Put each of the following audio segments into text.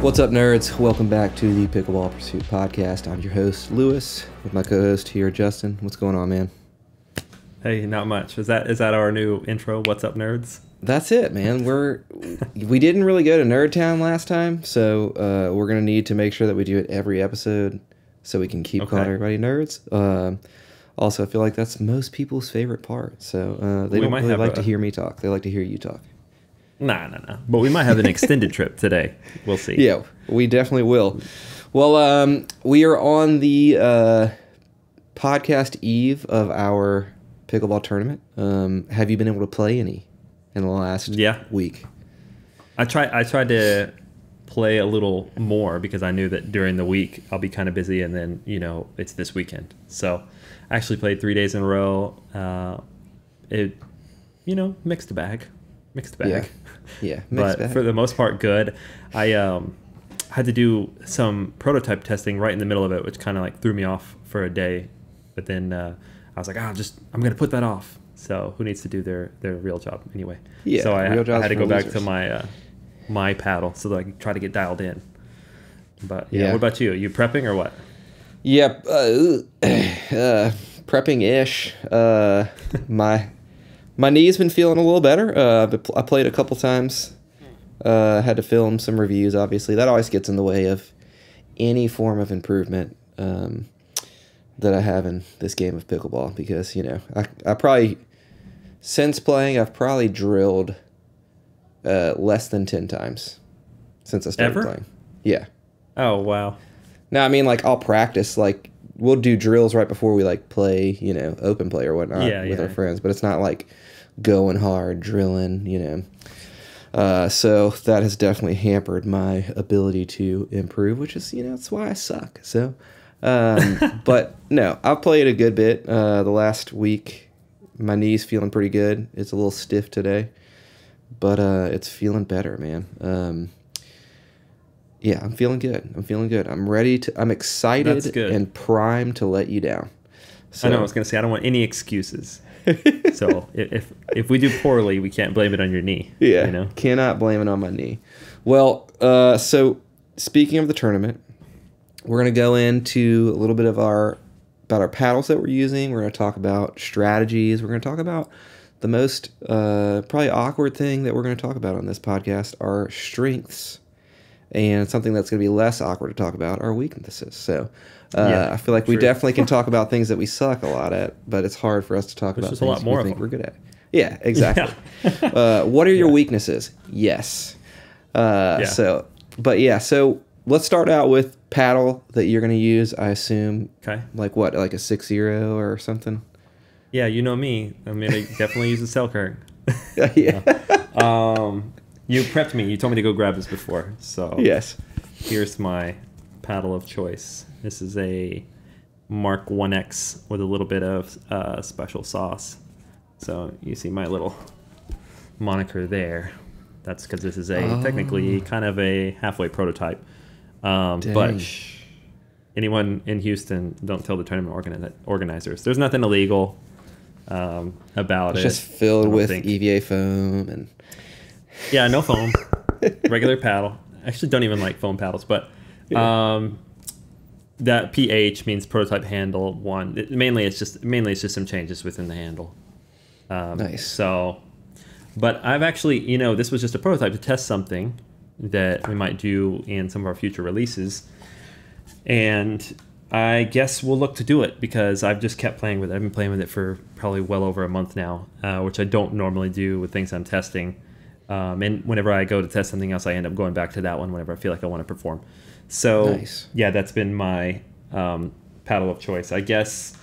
What's up, nerds? Welcome back to the Pickleball Pursuit podcast. I'm your host, Lewis, with my co-host here, Justin. What's going on, man? Hey, not much. Is that our new intro? What's up, nerds? That's it, man. We didn't really go to NERDTOWN last time, so we're gonna need to make sure that we do it every episode so we can keep calling everybody nerds. Also, I feel like that's most people's favorite part. So they don't really like to hear me talk. They like to hear you talk. Nah. But we might have an extended trip today. We'll see. Yeah, we definitely will. Well, we are on the podcast eve of our pickleball tournament. Have you been able to play any in the last week? I tried to play a little more because I knew that during the week I'll be kind of busy, and then it's this weekend. So I actually played 3 days in a row. Mixed bag. Yeah, but for the most part, good. I had to do some prototype testing right in the middle of it, which kind of like threw me off for a day. But then I was like, I'm going to put that off. So who needs to do their real job anyway? Yeah. So I had to go back to my paddle so that I could try to get dialed in. But yeah, what about you? Are you prepping or what? Yep, prepping-ish. My knee's been feeling a little better. I played a couple times. Had to film some reviews, obviously. That always gets in the way of any form of improvement that I have in this game of pickleball because, I probably, since playing, I've probably drilled less than 10 times since I started playing. Yeah. Oh, wow. No, I mean, I'll practice, we'll do drills right before we, play, open play or whatnot with our friends, but it's not, going hard, drilling, So that has definitely hampered my ability to improve, which is, that's why I suck. So, but no, I've played a good bit. The last week, my knee's feeling pretty good. It's a little stiff today, but it's feeling better, man. Yeah, I'm feeling good. I'm ready to. I'm excited and primed to let you down. So, I know. I was gonna say I don't want any excuses. So if we do poorly, we can't blame it on your knee. Yeah, cannot blame it on my knee. Well, so speaking of the tournament, we're gonna go into a little bit of about our paddles that we're using. We're gonna talk about strategies. We're gonna talk about the most probably awkward thing that we're gonna talk about on this podcast: our strengths. And something that's going to be less awkward to talk about are weaknesses. So I feel like we definitely can talk about things that we suck a lot at, but it's hard for us to talk about things we think we're good at. Yeah, exactly. Yeah. What are your weaknesses? Yes. So let's start out with paddle that you're going to use, I assume. Okay. Like what, like a 6-0 or something? Yeah, you know me. I'm going to definitely use a Selkirk. Yeah. You prepped me. You told me to go grab this before. So yes. Here's my paddle of choice. This is a Mark 1X with a little bit of special sauce. So you see my little moniker there. That's because this is technically kind of a halfway prototype. But anyone in Houston, don't tell the tournament organizers. There's nothing illegal about it. It's just filled with EVA foam and... Yeah, no foam. Regular paddle. I actually don't even like foam paddles, but that PH means prototype handle 1. Mainly it's just some changes within the handle. Nice. So, but I've actually, this was just a prototype to test something that we might do in some of our future releases, and I guess we'll look to do it because I've just kept playing with it. I've been playing with it for probably well over a month now, which I don't normally do with things I'm testing. And whenever I go to test something else, I end up going back to that one whenever I feel like I want to perform. So, yeah, that's been my paddle of choice. I guess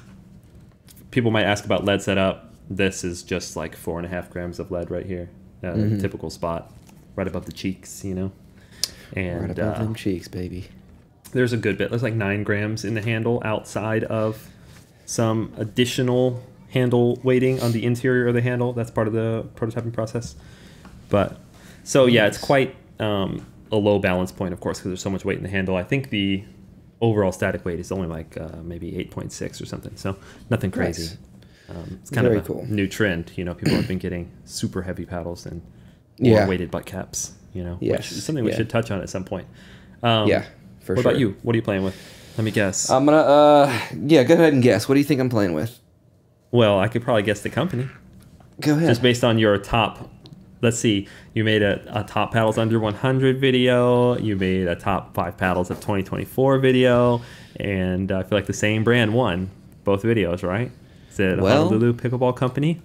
people might ask about lead setup. This is just like 4.5 grams of lead right here. Typical spot, right above the cheeks, And right above them cheeks, baby. There's a good bit. There's like 9 grams in the handle outside of some additional handle weighting on the interior of the handle. That's part of the prototyping process. But so yeah, it's quite a low balance point, of course, because there's so much weight in the handle. I think the overall static weight is only like maybe 8.6 or something. So nothing crazy. Nice. It's kind of a new trend. People have been getting super heavy paddles and more weighted butt caps. Which is something we should touch on at some point. Yeah, for What sure. about you? What are you playing with? Let me guess. I'm gonna yeah, go ahead and guess. What do you think I'm playing with? Well, I could probably guess the company Go ahead. just based on your top. Let's see. You made a top paddles under 100 video. You made a top 5 paddles of 2024 video, and I feel like the same brand won both videos, right? Is it Well, Honolulu Pickleball Company?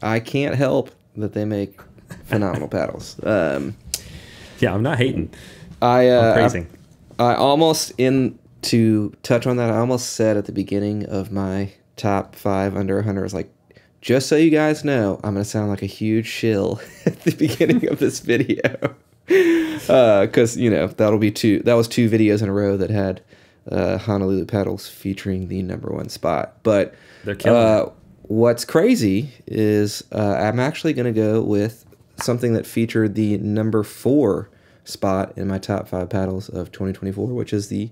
I can't help that they make phenomenal paddles. Yeah, I'm not hating. I'm praising. I almost, to touch on that, I almost said at the beginning of my top 5 under 100, I was like, just so you guys know, I'm going to sound like a huge shill at the beginning of this video. Because, that was 2 videos in a row that had Honolulu paddles featuring the #1 spot. But They're killing it. What's crazy is I'm actually going to go with something that featured the #4 spot in my top 5 paddles of 2024, which is the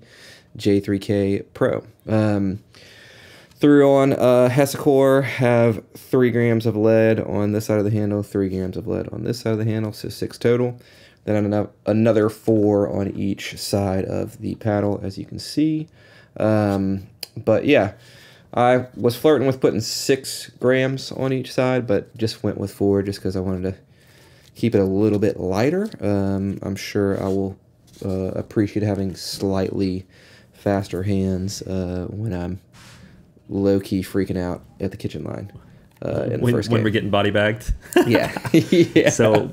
J3K Pro. Threw on Hesicor, have 3 grams of lead on this side of the handle, 3 grams of lead on this side of the handle, so 6 total. Then another 4 on each side of the paddle, as you can see. But yeah, I was flirting with putting 6 grams on each side, but just went with 4 just because I wanted to keep it a little bit lighter. I'm sure I will appreciate having slightly faster hands when I'm low-key freaking out at the kitchen line in the first game. When we're getting body bagged. Yeah. Yeah. So,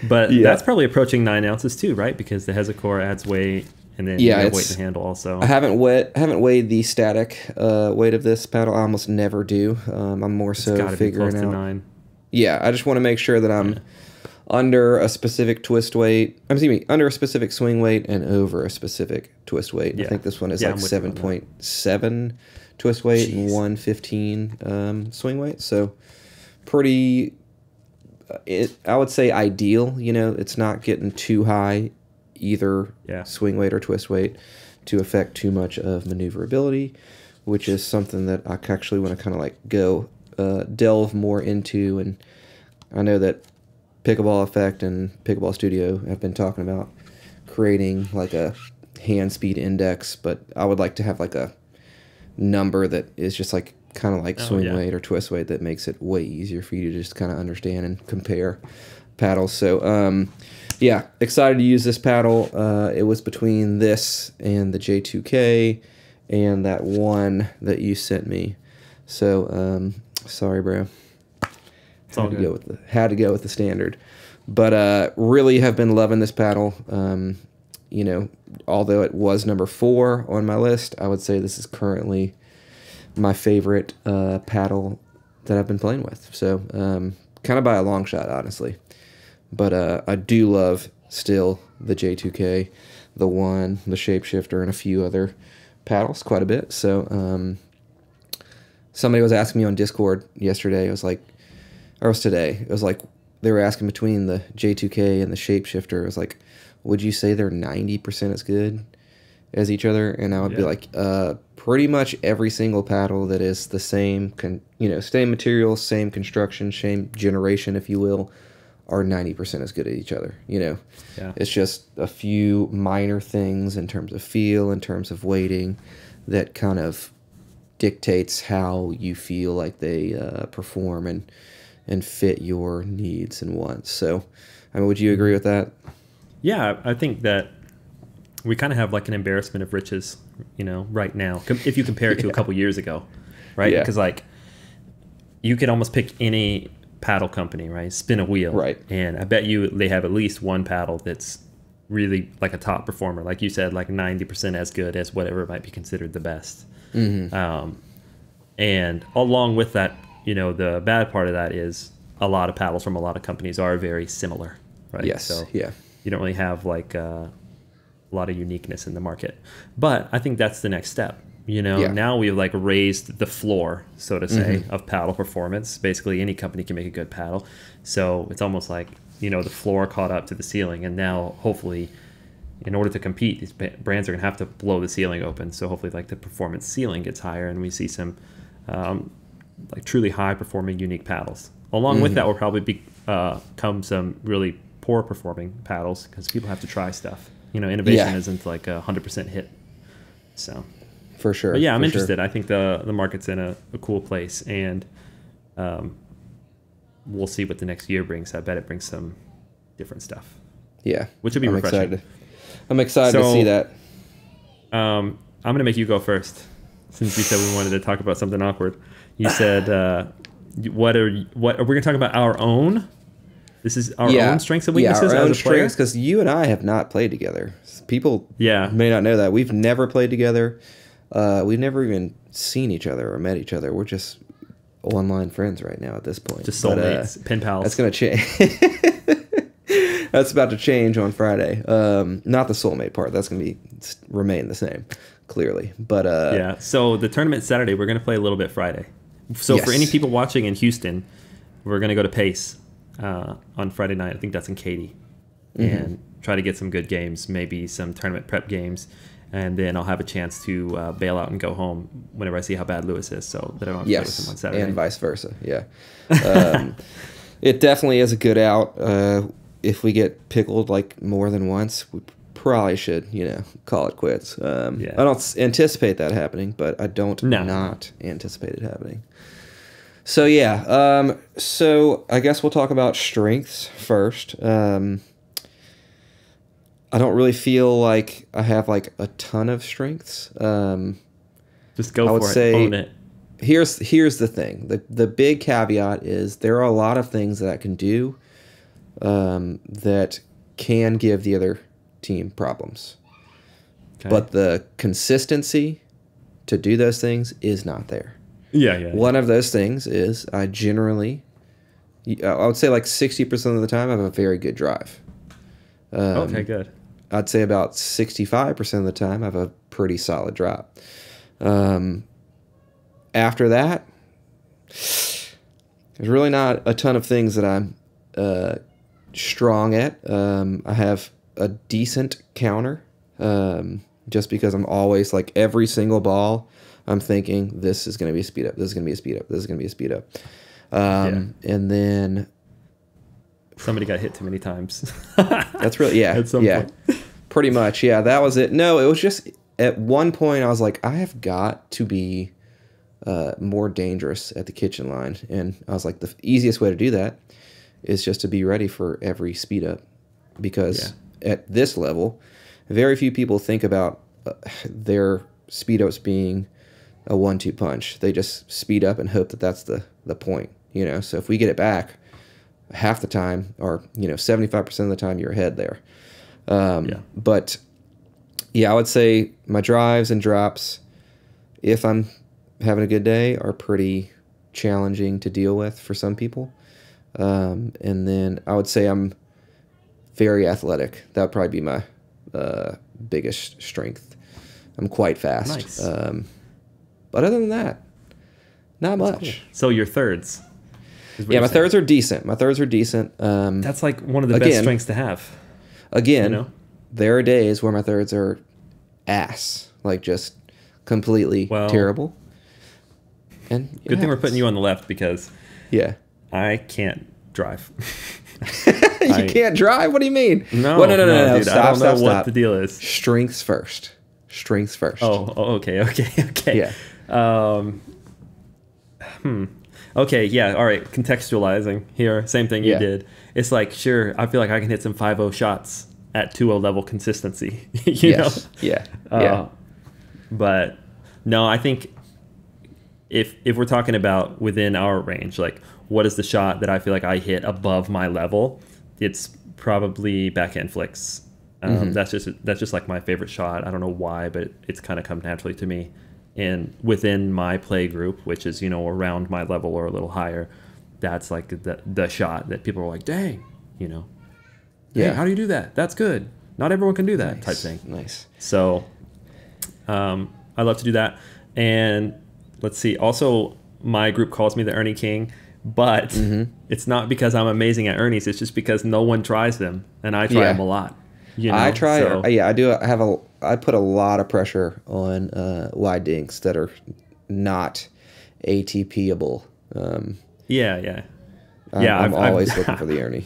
but that's probably approaching 9 ounces too, right? Because the Hesicor adds weight, and then you have weight in the handle also. I haven't weighed the static weight of this paddle. I almost never do. I'm more so figuring be close out. To 9. Yeah, I just want to make sure that I'm under a specific twist weight. Under a specific swing weight and over a specific twist weight. Yeah. I think this one is like 7.7 twist weight and 115 swing weight. So pretty. I would say ideal. It's not getting too high either swing weight or twist weight to affect too much of maneuverability, which is something that I actually want to kind of like go delve more into. And I know that Pickleball Effect and Pickleball Studio have been talking about creating like a hand speed index, but I would like to have like a number that is just like kind of like swing weight or twist weight that makes it way easier for you to just kind of understand and compare paddles. So yeah, excited to use this paddle. It was between this and the J2K and that one that you sent me. So sorry, bro. Had to go with the standard. But really have been loving this paddle. Although it was #4 on my list, I would say this is currently my favorite paddle that I've been playing with. So kind of by a long shot, honestly. But I do love still the J2K, the One, the Shapeshifter, and a few other paddles quite a bit. So somebody was asking me on Discord yesterday. It was today. It was like they were asking between the J2K and the Shapeshifter. It was like, would you say they're 90% as good as each other? And I would be like, pretty much every single paddle that is the same, same material, same construction, same generation, if you will, are 90% as good as each other. It's just a few minor things in terms of feel, in terms of weighting, that kind of dictates how you feel like they perform and fit your needs and wants. So, would you agree with that? Yeah, I think that we kind of have like an embarrassment of riches, right now, if you compare it to a couple years ago, right? Because like you could almost pick any paddle company, right? Spin a wheel, right? And I bet you they have at least one paddle that's really like a top performer, like you said, like 90% as good as whatever might be considered the best. Mm-hmm. And along with that, the bad part of that is a lot of paddles from a lot of companies are very similar, right? Yes. So you don't really have like a lot of uniqueness in the market. But I think that's the next step. Now we've like raised the floor, so to say, of paddle performance. Basically, any company can make a good paddle. So it's almost like, the floor caught up to the ceiling. And now, hopefully, in order to compete, these brands are going to have to blow the ceiling open. So hopefully, like the performance ceiling gets higher and we see some like truly high-performing, unique paddles. Along with that will probably come some really poor-performing paddles because people have to try stuff. Innovation Yeah. isn't like a 100% hit. So, For sure. but yeah, I'm for interested. Sure. I think the market's in a cool place, and we'll see what the next year brings. I bet it brings some different stuff, Yeah. which would be I'm refreshing. excited. I'm excited to see that. I'm gonna make you go first, since you said we wanted to talk about something awkward. You said, what are we gonna talk about? Our own. This is our own strengths and weaknesses our own as a player. strengths, because you and I have not played together. People Yeah. may not know that. We've never played together. We've never even seen each other or met each other. We're just online friends right now at this point. Just But, soulmates, pen pals. That's going to change. That's about to change on Friday. Not the soulmate part. That's going to remain the same, clearly. But yeah. So the tournament Saturday, we're going to play a little bit Friday. So for any people watching in Houston, we're going to go to Pace on Friday night. I think that's in Katy. And try to get some good games, maybe some tournament prep games. And then I'll have a chance to bail out and go home whenever I see how bad Lewis is, so that I don't have to play with him on Saturday. And vice versa. Yeah. It definitely is a good out. If we get pickled like more than once, we probably should, call it quits. I don't anticipate that happening, but I don't not anticipate it happening. So yeah, so I guess we'll talk about strengths first. I don't really feel like I have like a ton of strengths. Just go for it. Own it. Here's the thing. The big caveat is there are a lot of things that I can do that can give the other team problems. Okay. But the consistency to do those things is not there. Yeah. One of those things is I would say like 60% of the time I have a very good drive. Okay, good. I'd say about 65% of the time I have a pretty solid drop. After that, there's really not a ton of things that I'm strong at. I have a decent counter, just because I'm always like every single ball, I'm thinking this is going to be a speed up, this is going to be a speed up, this is going to be a speed up. And then somebody got hit too many times. That's really, at some point. Pretty much, that was it. No, it was just at one point I was like, I have got to be more dangerous at the kitchen line, and I was like, the easiest way to do that is just to be ready for every speed up, because at this level, very few people think about their speed ups being a 1-2 punch. They just speed up and hope that that's the point, So if we get it back, half the time, or 75% of the time, you're ahead there. But I would say my drives and drops, if I'm having a good day, are pretty challenging to deal with for some people. And then I would say I'm very athletic. That would probably be my biggest strength. I'm quite fast. Nice. But other than that, not much. Cool. So your thirds. My thirds are decent. That's like one of the best strengths to have. Again, there are days where my thirds are ass, like just completely terrible. And good thing we're putting you on the left, because I can't drive. You can't drive? What do you mean? No, dude, Stop. What the deal is. Strengths first. Oh, okay. Yeah. Okay, all right. Contextualizing here, same thing you did. It's like, sure, I feel like I can hit some 5-0 shots at 2-0 level consistency. you know? Yeah. But no, I think if we're talking about within our range, like what is the shot that I feel like I hit above my level, it's probably backhand flicks. That's just like my favorite shot. I don't know why, but it's kind of come naturally to me. And within my play group, which is, around my level or a little higher, that's like the shot that people are like, dang, hey, how do you do that? That's good. Not everyone can do that type thing. Nice. So I love to do that. And let's see. Also, my group calls me the Ernie King, but it's not because I'm amazing at Ernies. It's just because no one tries them, and I try them a lot. I try. I do. I put a lot of pressure on wide dinks that are not ATP-able. I'm always looking for the Ernie.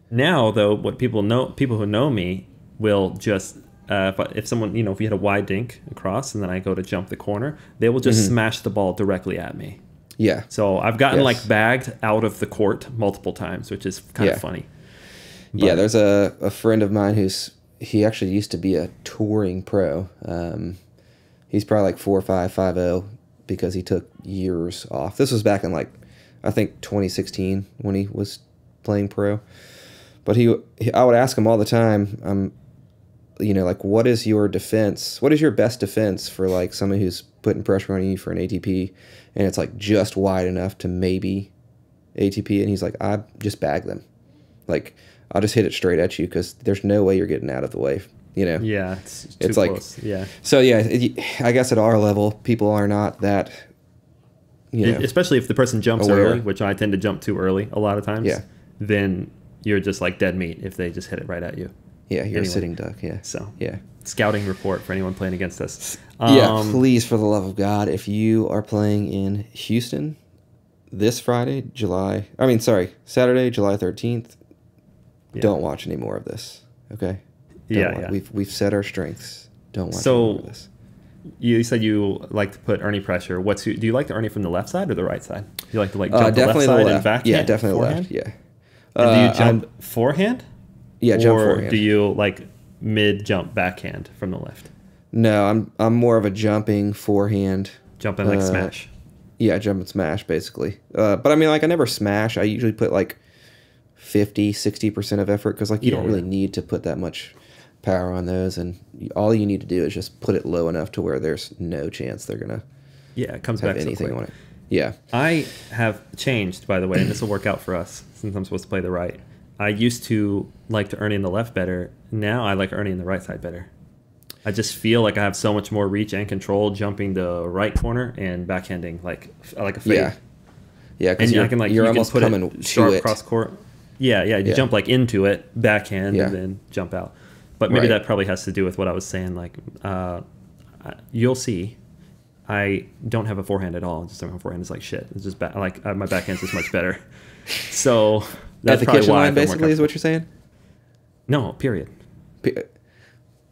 Now, though, what people who know me, will just if someone, if you hit a wide dink across and then I go to jump the corner, they will just smash the ball directly at me. Yeah. So I've gotten like bagged out of the court multiple times, which is kind of funny. But, yeah, there's a friend of mine he actually used to be a touring pro. He's probably like 4.5, 5.0 because he took years off. This was back in like, I think 2016 when he was playing pro. But I would ask him all the time, like, what is your defense? What is your best defense for like someone who's putting pressure on you for an ATP and it's like just wide enough to maybe ATP? And he's like, I just bag them. Like, I'll just hit it straight at you because there's no way you're getting out of the way. Yeah, it's too close. Yeah. So yeah, I guess at our level, people are not that. Especially if the person jumps aware. early, which I tend to jump too early a lot of times. Yeah. Then you're just like dead meat if they just hit it right at you. Yeah, you're a sitting duck. Yeah. So yeah. Scouting report for anyone playing against us. Yeah, please, for the love of God, if you are playing in Houston this Saturday, July 13th, don't watch any more of this. Okay. We've set our strengths. Don't watch any more of this. You said you like to put Ernie pressure. Do you like to Ernie from the left side or the right side? Do you like to like jump the left side and backhand? Yeah, definitely forehand? left. Yeah. And do you jump forehand? Yeah, jump forehand. Or do you like mid jump backhand from the left? No, I'm more of a jumping forehand. Jumping like smash. Yeah, jump and smash basically. But I mean, like I never smash. I usually put like 50-60% of effort because like you don't really need to put that much power on those, and all you need to do is just put it low enough to where there's no chance they're gonna it comes have back anything so on it. Yeah. I have changed, by the way, and this will work out for us since I'm supposed to play the right. I used to like to Ernie in the left better. Now I like Ernie in the right side better. I just feel like I have so much more reach and control jumping the right corner and backhanding like a fade. Yeah. Yeah, because you're almost coming to sharp it. Cross court. Yeah. You jump like into it, backhand, and then jump out. But maybe that probably has to do with what I was saying. Like, you'll see, I don't have a forehand at all. Just my forehand is like shit. It's just my backhand's just much better. So that's at the probably kitchen why line, basically, is what you're saying. No, period.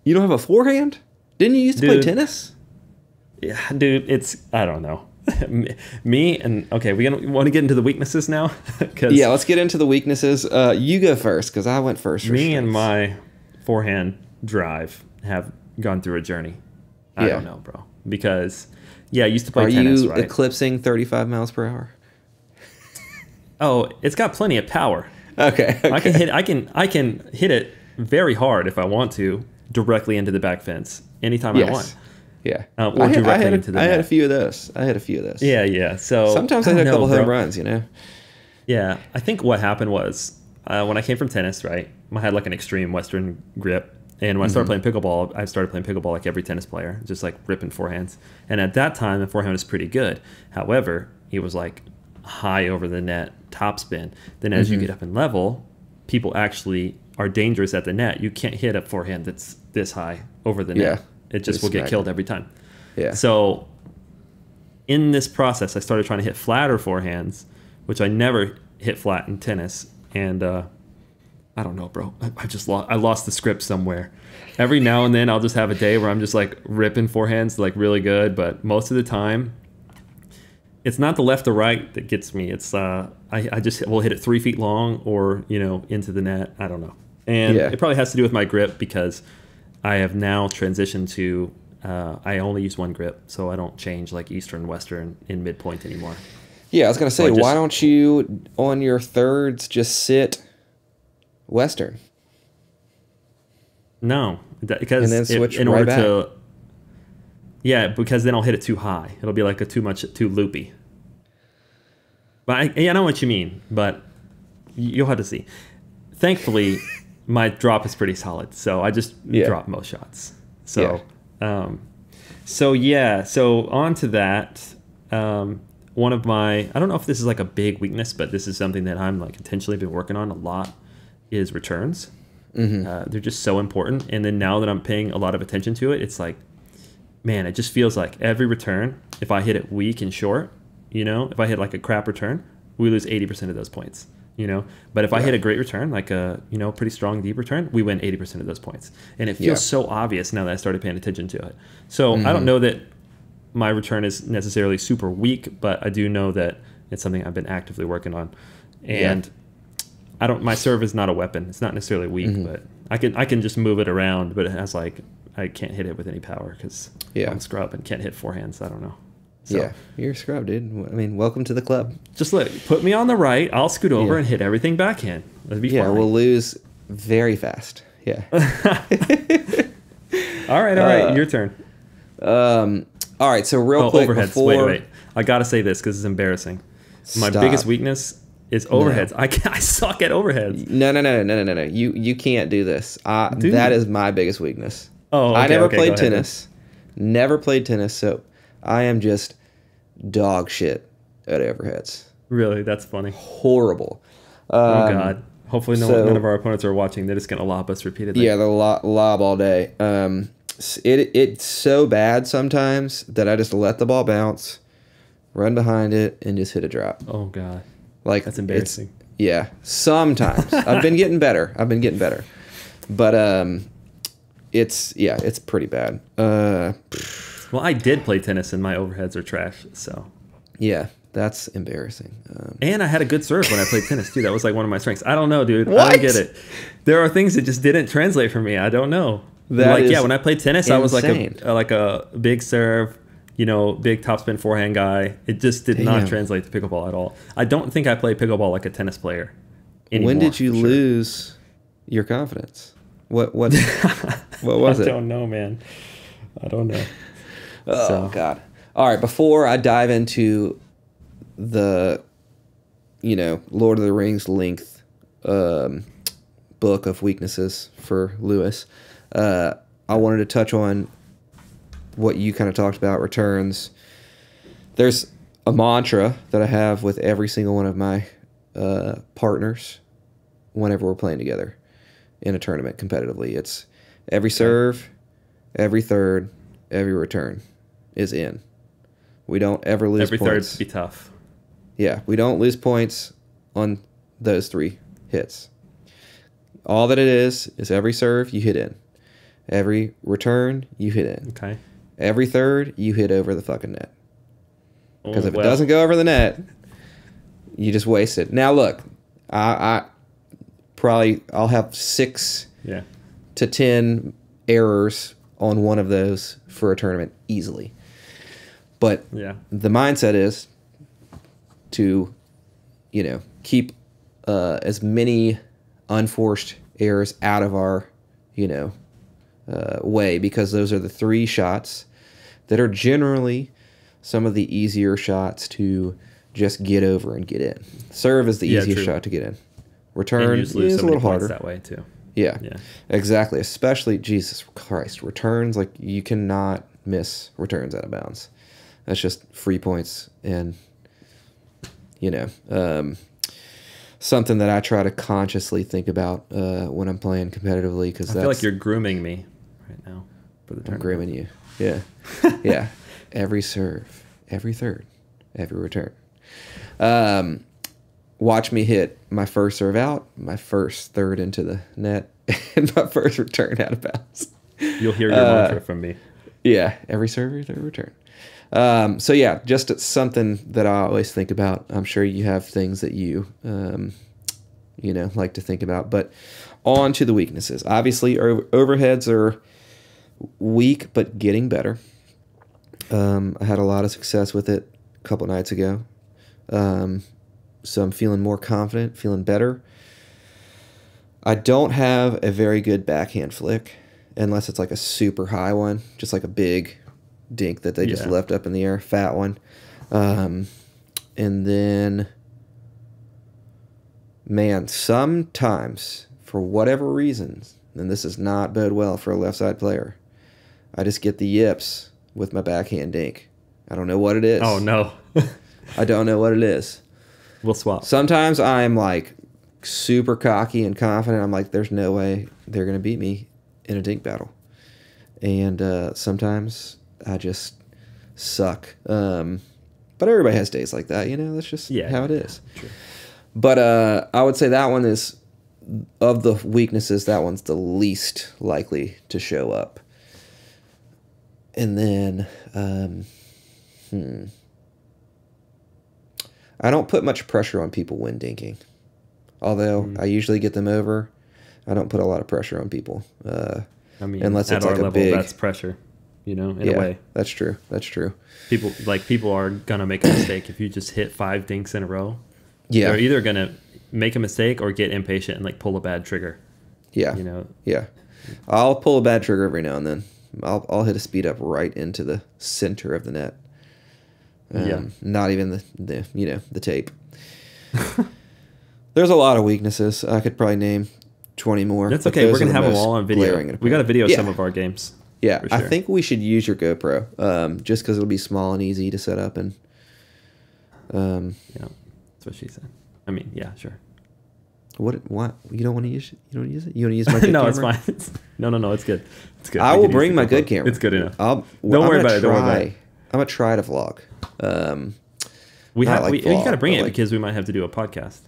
You don't have a forehand? Didn't you used to play tennis? Yeah, dude. I don't know. Me and okay, we want to get into the weaknesses now. Yeah, let's get into the weaknesses. You go first because I went first. Me and my forehand drive have gone through a journey. I don't know, bro. Because I used to play tennis. Are you eclipsing 35 miles per hour? Oh, it's got plenty of power. Okay. I can hit it very hard if I want to, directly into the back fence anytime I want. Yeah. Or directly into the net. I had a few of those. Yeah. So sometimes I hit a couple home runs, Yeah. I think what happened was when I came from tennis, right, I had like an extreme Western grip. And when I started playing pickleball, I started playing pickleball like every tennis player, just like ripping forehands. And at that time, the forehand was pretty good. However, it was like high over the net, topspin. Then as you get up in level, people actually are dangerous at the net. You can't hit a forehand that's this high over the net. It just will get killed every time. Yeah. So in this process, I started trying to hit flatter forehands, which I never hit flat in tennis. And I don't know, bro. I lost the script somewhere. Every now and then I'll just have a day where I'm just like ripping forehands like really good, but most of the time it's not the left or right that gets me. It's I just will hit it 3 feet long or into the net. I don't know, and it probably has to do with my grip because I have now transitioned to I only use one grip, so I don't change like Eastern, Western in midpoint anymore. Yeah, I was gonna say, why don't you on your thirds just sit Western? No, because and then switch back. Because then I'll hit it too high. It'll be like too loopy. But I know what you mean, but you'll have to see. Thankfully, my drop is pretty solid, so I just drop most shots. So, so on to that. One of my, I don't know if this is like a big weakness, but this is something that I'm like intentionally been working on a lot, is returns. They're just so important. And then now that I'm paying a lot of attention to it, it's like, man, it just feels like every return, if I hit it weak and short, if I hit like a crap return, we lose 80% of those points. you know. But if I hit a great return, like a, you know, pretty strong deep return, we win 80% of those points. And it feels so obvious now that I started paying attention to it. So I don't know that my return is necessarily super weak, but I do know that it's something I've been actively working on. And my serve is not a weapon. It's not necessarily weak, but I can just move it around, but it has like, I can't hit it with any power because I'm scrub and can't hit forehands. I don't know. So, you're a scrub, dude. I mean, welcome to the club. Just put me on the right. I'll scoot over and hit everything backhand. That'd be fine. We'll lose very fast. Yeah. All right. Your turn. All right. So real quick overheads. before... Wait. I got to say this because it's embarrassing. My biggest weakness is overheads. No. I suck at overheads. No. You can't do this. That is my biggest weakness. Oh, okay, I never played tennis. Never played tennis, so I am just dog shit at overheads. Really? That's funny. Horrible. Oh, God. Hopefully none of our opponents are watching. They're just going to lob us repeatedly. Yeah, they'll lob all day. It's so bad sometimes that I just let the ball bounce, run behind it, and just hit a drop. Oh, God. Like, that's embarrassing. Yeah, sometimes. I've been getting better. But it's pretty bad. Well, I did play tennis, and my overheads are trash, so... Yeah, that's embarrassing. And I had a good serve when I played tennis, too. That was, like, one of my strengths. I don't know, dude. What? I don't get it. There are things that just didn't translate for me. I don't know. When I played tennis, insane. I was like a big serve, you know, big topspin forehand guy. It just did not translate to pickleball at all. I don't think I play pickleball like a tennis player anymore. When did you lose your confidence? What was it? I don't know, man. I don't know. God. All right, before I dive into the, you know, Lord of the Rings length book of weaknesses for Lewis, I wanted to touch on what you kind of talked about, returns. There's a mantra that I have with every single one of my partners whenever we're playing together in a tournament competitively. It's every serve, every third, every return is in. We don't ever lose points. Every third be tough. Yeah, we don't lose points on those 3 hits. All that it is every serve you hit in. Every return you hit in. Okay. Every third you hit over the fucking net. Because if it doesn't go over the net, you just waste it. Now look, I'll have 6 to 10 errors on one of those for a tournament easily. But the mindset is to, you know, keep as many unforced errors out of our, you know, way, because those are the 3 shots that are generally some of the easier shots to just get over and get in. Serve is the easiest shot to get in. Return is a little harder that way too. Yeah, exactly. Especially, Jesus Christ, returns, like, you cannot miss returns out of bounds. That's just free points, and, you know, something that I try to consciously think about when I'm playing competitively, because I feel like you're grooming me right now for the tournament. I'm grooming you. Yeah. Yeah. Every serve, every third, every return. Watch me hit my first serve out, my first third into the net, and my first return out of bounds. You'll hear your mantra from me. Yeah, every serve, every third return. So yeah, just something that I always think about. I'm sure you have things that you, you know, like to think about. But on to the weaknesses. Obviously, overheads are weak, but getting better. I had a lot of success with it a couple nights ago. So I'm feeling more confident, feeling better. I don't have a very good backhand flick, unless it's like a super high one, just like a big dink that they just left up in the air, fat one. And then, man, sometimes, for whatever reasons, and this does not bode well for a left side player, I just get the yips with my backhand dink. I don't know what it is. Oh, no. I don't know what it is. We'll swap. Sometimes I'm like super cocky and confident. I'm like, there's no way they're going to beat me in a dink battle. And sometimes I just suck. But everybody has days like that, you know? That's just how it is. But I would say that one is, of the weaknesses, that one's the least likely to show up. And then, I don't put much pressure on people when dinking. Although I usually get them over, I don't put a lot of pressure on people. I mean, unless at it's our like a level, big, that's pressure, in a way. That's true. That's true. People are gonna make a mistake if you just hit 5 dinks in a row. Yeah. They're either gonna make a mistake or get impatient and like pull a bad trigger. Yeah. Yeah. I'll pull a bad trigger every now and then. I'll hit a speed up right into the center of the net. Not even the tape. There's a lot of weaknesses. I could probably name 20 more. That's okay. We're going to have them all on video. We got a video of some of our games. Yeah. Sure. I think we should use your GoPro just because it'll be small and easy to set up. And yeah, that's what she said. I mean, yeah, sure. What? You don't want to use it? You don't use it? You want to use my good no, camera? it's fine. No, it's good. It's good. I will bring my good camera. It's good enough. Don't worry about it. I'm going to try to vlog. We got to bring it because we might have to do a podcast.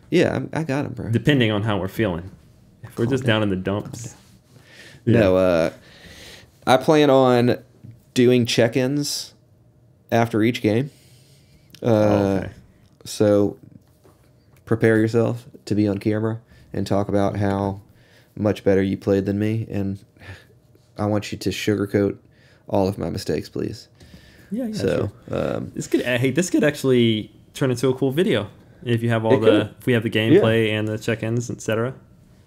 Yeah, I got him, bro. Depending on how we're feeling. If we're just down in the dumps. Yeah. No, I plan on doing check-ins after each game. Okay. So prepare yourself to be on camera and talk about how much better you played than me. And I want you to sugarcoat all of my mistakes, please. Yeah. So sure. This could actually turn into a cool video if you have if we have the gameplay and the check-ins, etc.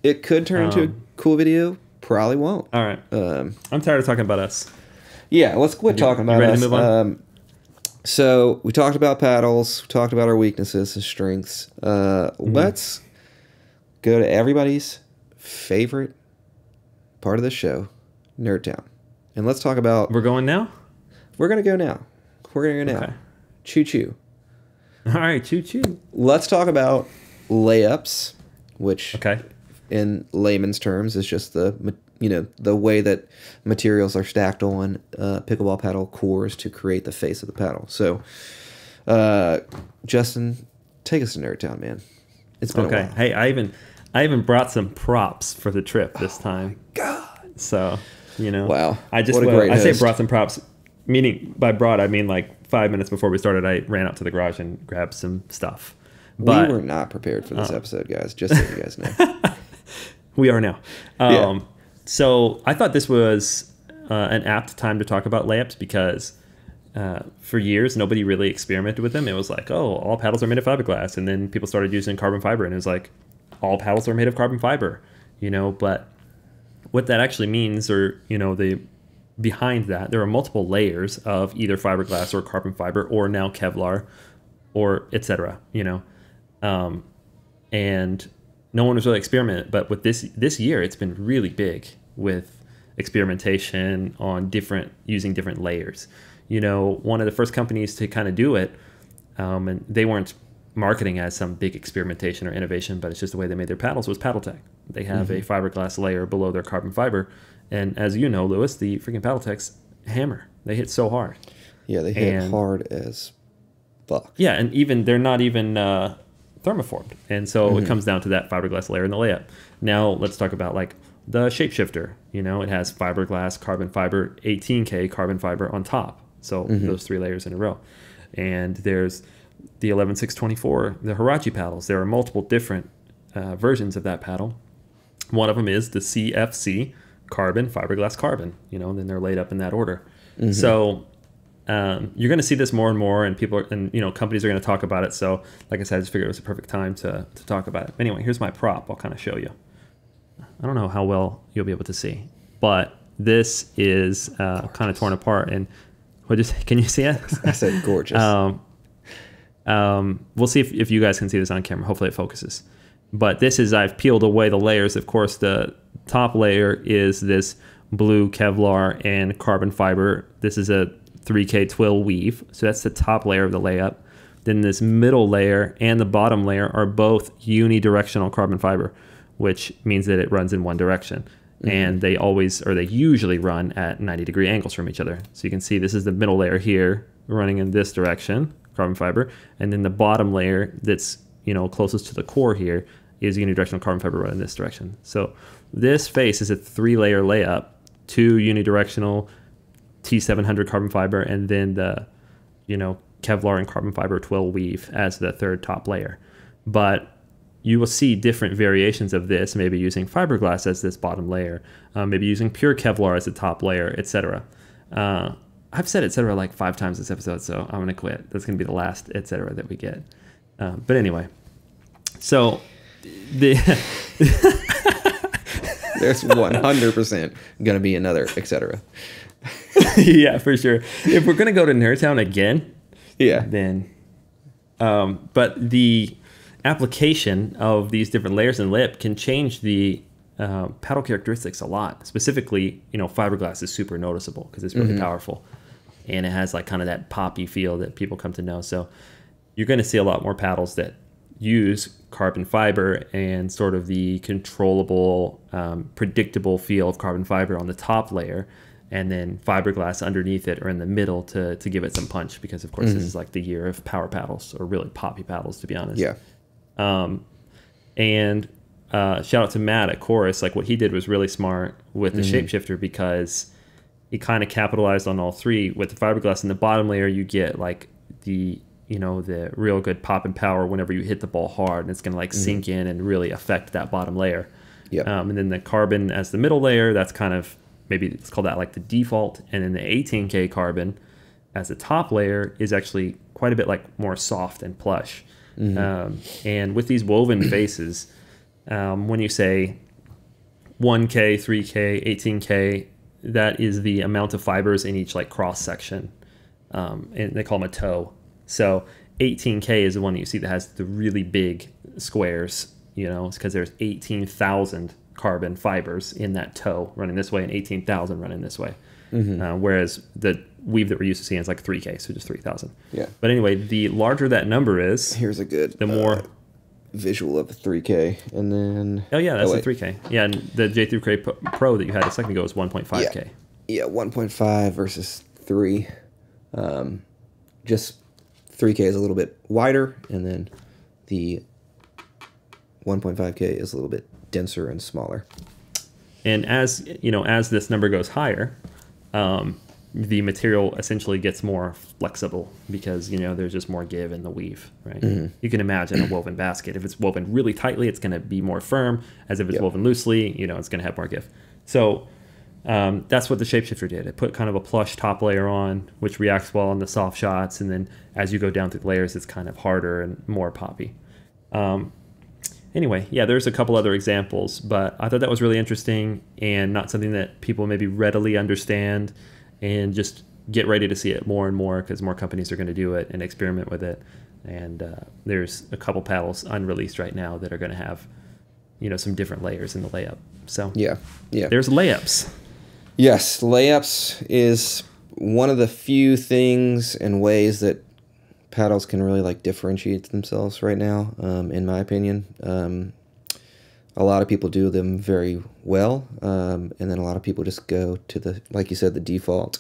It could turn into a cool video. Probably won't. All right. I'm tired of talking about us. Yeah, let's quit talking about ready us. To move on? So we talked about paddles. We talked about our weaknesses and strengths. Let's go to everybody's favorite part of the show, NERDTOWN. And let's talk about... We're going now? We're going to go now. We're going to go now. Okay. Choo-choo. All right, choo-choo. Let's talk about layups, which okay. in layman's terms is just the way that materials are stacked on pickleball paddle cores to create the face of the paddle. So, Justin, take us to NERDTOWN, man. It's been a while. Hey, I even brought some props for the trip this time. God. So, wow. I say brought some props, meaning by brought I mean like 5 minutes before we started, I ran out to the garage and grabbed some stuff. But we were not prepared for this episode, guys. Just so you guys know. We are now. So I thought this was an apt time to talk about layups because for years nobody really experimented with them. It was like, oh, all paddles are made of fiberglass, and then people started using carbon fiber, and it was like, all paddles are made of carbon fiber, But what that actually means, or behind that, there are multiple layers of either fiberglass or carbon fiber, or now Kevlar, or etc. And no one was really experimenting, but with this year, it's been really big with experimentation on using different layers. One of the first companies to kind of do it, and they weren't marketing as some big experimentation or innovation, but it's just the way they made their paddles, was Paddletech. They have a fiberglass layer below their carbon fiber, and as you know, Lewis, the freaking Paddletechs hammer. They hit so hard. Yeah, they hit hard as fuck. Yeah, and they're not even thermoformed, and so it comes down to that fiberglass layer in the layup. Now let's talk about like the shapeshifter. It has fiberglass, carbon fiber, 18K carbon fiber on top. So those 3 layers in a row. And there's the 11624, the Hirachi paddles. There are multiple different versions of that paddle. One of them is the CFC, carbon, fiberglass, carbon. Then they're laid up in that order. So you're going to see this more and more, and companies are going to talk about it. So, like I said, I just figured it was a perfect time to talk about it. Anyway, here's my prop. I'll kind of show you. I don't know how well you'll be able to see, but this is kind of torn apart. And can you see it? I said gorgeous. We'll see if you guys can see this on camera. Hopefully it focuses. But I've peeled away the layers. Of course, the top layer is this blue Kevlar and carbon fiber. This is a 3K twill weave. So that's the top layer of the layup. Then this middle layer and the bottom layer are both unidirectional carbon fiber, which means that it runs in one direction. And they usually run at 90-degree angles from each other. So you can see this is the middle layer here running in this direction, carbon fiber, and then the bottom layer that's closest to the core here is unidirectional carbon fiber running this direction. So this face is a 3-layer layup, 2 unidirectional T700 carbon fiber, and then the Kevlar and carbon fiber twill weave as the third top layer. But you will see different variations of this, maybe using fiberglass as this bottom layer, maybe using pure Kevlar as the top layer, etc. I've said etc. like 5 times this episode, so I'm going to quit. That's going to be the last etc. that we get. But anyway, so there's 100% going to be another etc. Yeah, for sure. If we're going to go to NERDTOWN again, yeah, then but the application of these different layers and lip can change the paddle characteristics a lot. Specifically, fiberglass is super noticeable because it's really powerful, and it has like kind of that poppy feel that people come to know. So you're going to see a lot more paddles that use carbon fiber and sort of the controllable, predictable feel of carbon fiber on the top layer, and then fiberglass underneath it or in the middle to give it some punch, because of course this is like the year of power paddles, or really poppy paddles, to be honest. Yeah. Shout out to Matt at Chorus. Like, what he did was really smart with the shapeshifter, because he kind of capitalized on all three. With the fiberglass in the bottom layer, you get like the real good pop and power whenever you hit the ball hard, and it's going to like sink in and really affect that bottom layer. Yeah. And then the carbon as the middle layer, that's kind of, maybe it's called that like the default. And then the 18K carbon as the top layer is actually quite a bit like more soft and plush. And with these woven faces, when you say 1K, 3K, 18K, that is the amount of fibers in each like cross section, and they call them a toe. So 18K is the one that you see that has the really big squares. It's because there's 18,000 carbon fibers in that toe running this way and 18,000 running this way. Whereas the weave that we're used to seeing is like 3K, so just 3,000. Yeah. But anyway, the larger that number is, here's a good the more visual of the 3K, and then oh yeah, that's the 3K. Yeah, and the J3K Pro that you had a second ago was 1.5K. Yeah, 1.5 versus 3. Just 3K is a little bit wider, and then the 1.5K is a little bit denser and smaller. And as as this number goes higher, the material essentially gets more flexible, because there's just more give in the weave, right? You can imagine a woven basket. If it's woven really tightly, it's going to be more firm, as if it's woven loosely, it's going to have more give. So that's what the shapeshifter did. It put kind of a plush top layer on, which reacts well on the soft shots, and then as you go down through the layers, it's kind of harder and more poppy. Anyway, yeah, there's a couple other examples, but I thought that was really interesting and not something that people maybe readily understand, and just get ready to see it more and more, because more companies are going to do it and experiment with it. And there's a couple paddles unreleased right now that are going to have, some different layers in the layup. So yeah, there's layups. Yes, layups is one of the few things and ways that paddles can really like differentiate themselves right now, in my opinion. A lot of people do them very well, and then a lot of people just go to the, like you said, the default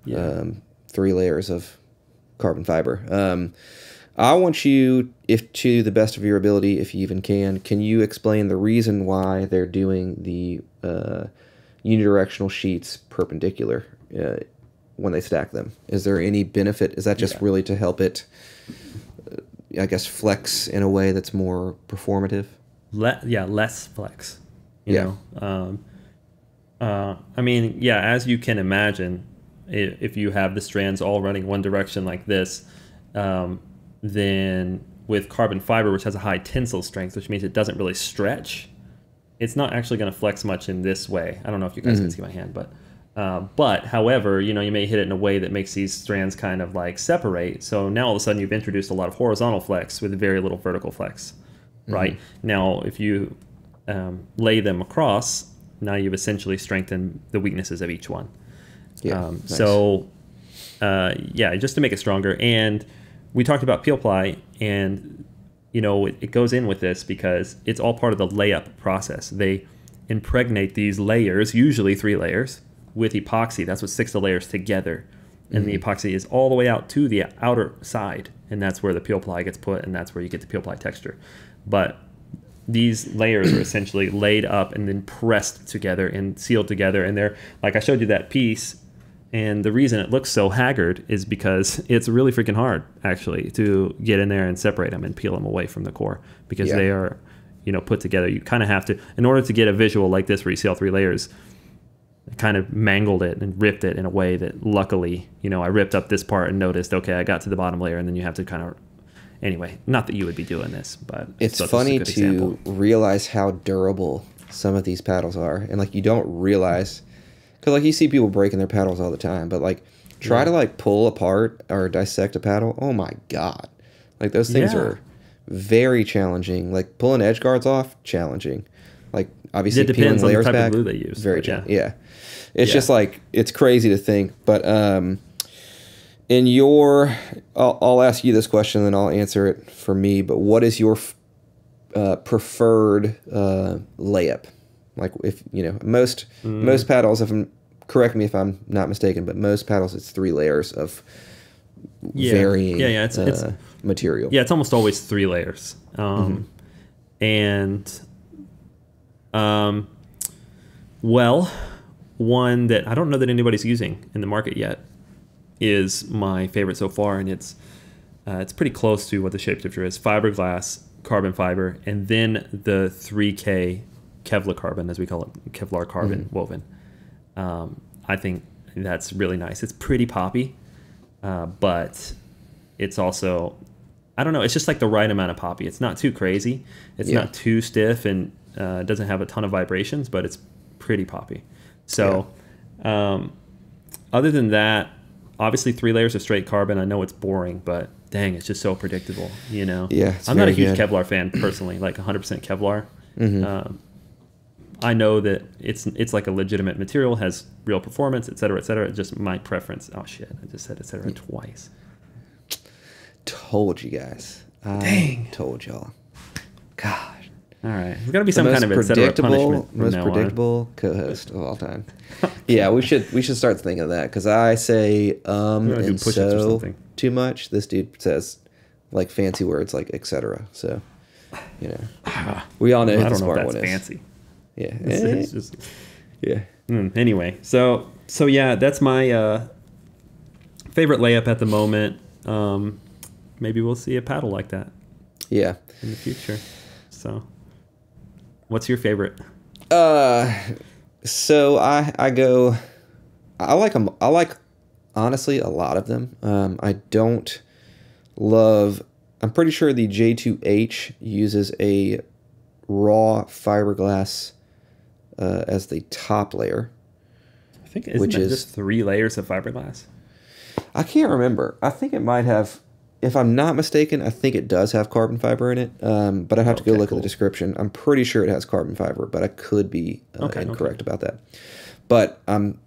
3 layers of carbon fiber. I want you, if to the best of your ability, if you even can you explain the reason why they're doing the unidirectional sheets perpendicular when they stack them? Is there any benefit? Is that just really to help it, I guess, flex in a way that's more performative? Less flex. You know. I mean, as you can imagine, if you have the strands all running one direction like this, then with carbon fiber, which has a high tensile strength, which means it doesn't really stretch, it's not actually going to flex much in this way. I don't know if you guys can see my hand, but however, you may hit it in a way that makes these strands kind of like separate. So now all of a sudden you've introduced a lot of horizontal flex with very little vertical flex, right? Now, if you lay them across, now you've essentially strengthened the weaknesses of each one. Nice. So just to make it stronger. And we talked about peel ply, and it goes in with this because it's all part of the layup process. They impregnate these layers, usually 3 layers, with epoxy. That's what sticks the layers together. and the epoxy is all the way out to the outer side, and that's where the peel ply gets put, and that's where you get the peel ply texture. But these layers are essentially laid up and then pressed together and sealed together, and they're like I showed you that piece. And the reason it looks so haggard is because it's really freaking hard, actually, to get in there and separate them and peel them away from the core, because they are, put together. You kind of have to, in order to get a visual like this where you see all 3 layers, I kind of mangled it and ripped it in a way that luckily, I ripped up this part and noticed, okay, I got to the bottom layer, and then you have to kind of, anyway, not that you would be doing this, but it's funny to realize how durable some of these paddles are. And like, you don't realize, because like you see people breaking their paddles all the time, but like try to like pull apart or dissect a paddle. Oh my God. Like those things are very challenging. Like pulling edge guards off, challenging. Like obviously it depends peeling layers on the type back, of glue they use. very challenging. Yeah. It's just like, it's crazy to think, but in your, I'll ask you this question and then I'll answer it for me, but what is your preferred layup? Like if most paddles, correct me if I'm not mistaken, but most paddles it's 3 layers of varying it's material. Yeah, it's almost always 3 layers. And well, one that I don't know that anybody's using in the market yet is my favorite so far, and it's pretty close to what the shapeshifter is: fiberglass, carbon fiber, and then the 3K Kevlar carbon, as we call it, Kevlar carbon woven. I think that's really nice. It's pretty poppy, but it's also, I don't know, it's just like the right amount of poppy. It's not too crazy. It's not too stiff, and it doesn't have a ton of vibrations, but it's pretty poppy. So other than that, obviously 3 layers of straight carbon. I know it's boring, but dang, it's just so predictable, Yeah, I'm not a huge Kevlar fan personally, like 100% Kevlar. I know that it's like a legitimate material, has real performance, et cetera, et cetera. Just my preference. Oh shit, I just said et cetera twice. Told you guys. Dang. Told y'all. God. All right. There's got to be some kind of et cetera punishment. Most predictable co-host of all time. Yeah, we should start thinking of that, because I say and so too much. This dude says like fancy words like et cetera. So, we all know who the smart one is. Fancy. Yeah. It's just, yeah. Anyway, so yeah, that's my favorite layup at the moment. Maybe we'll see a paddle like that. Yeah. In the future. So, what's your favorite? So I like them. I like, honestly, a lot of them. I don't love. I'm pretty sure the J2H uses a raw fiberglass as the top layer. I think isn't it just 3 layers of fiberglass? I can't remember. I think it might have. If I'm not mistaken, I think it does have carbon fiber in it, but I'd have to go look at the description. I'm pretty sure it has carbon fiber, but I could be incorrect about that. But I'm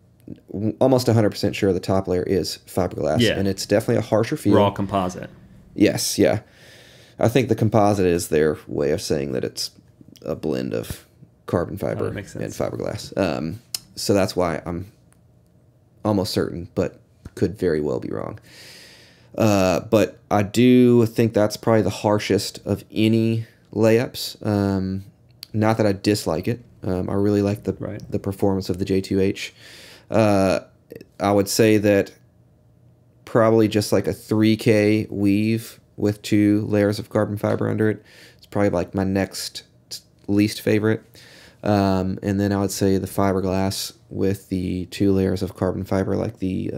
almost 100% sure the top layer is fiberglass, and it's definitely a harsher feel. Raw composite. Yes, yeah. I think the composite is their way of saying that it's a blend of carbon fiber and fiberglass. So that's why I'm almost certain, but could very well be wrong. But I do think that's probably the harshest of any layups. Not that I dislike it. I really like the performance of the J2H. I would say that probably just like a 3K weave with 2 layers of carbon fiber under it. It's probably like my next least favorite. And then I would say the fiberglass with the 2 layers of carbon fiber, like the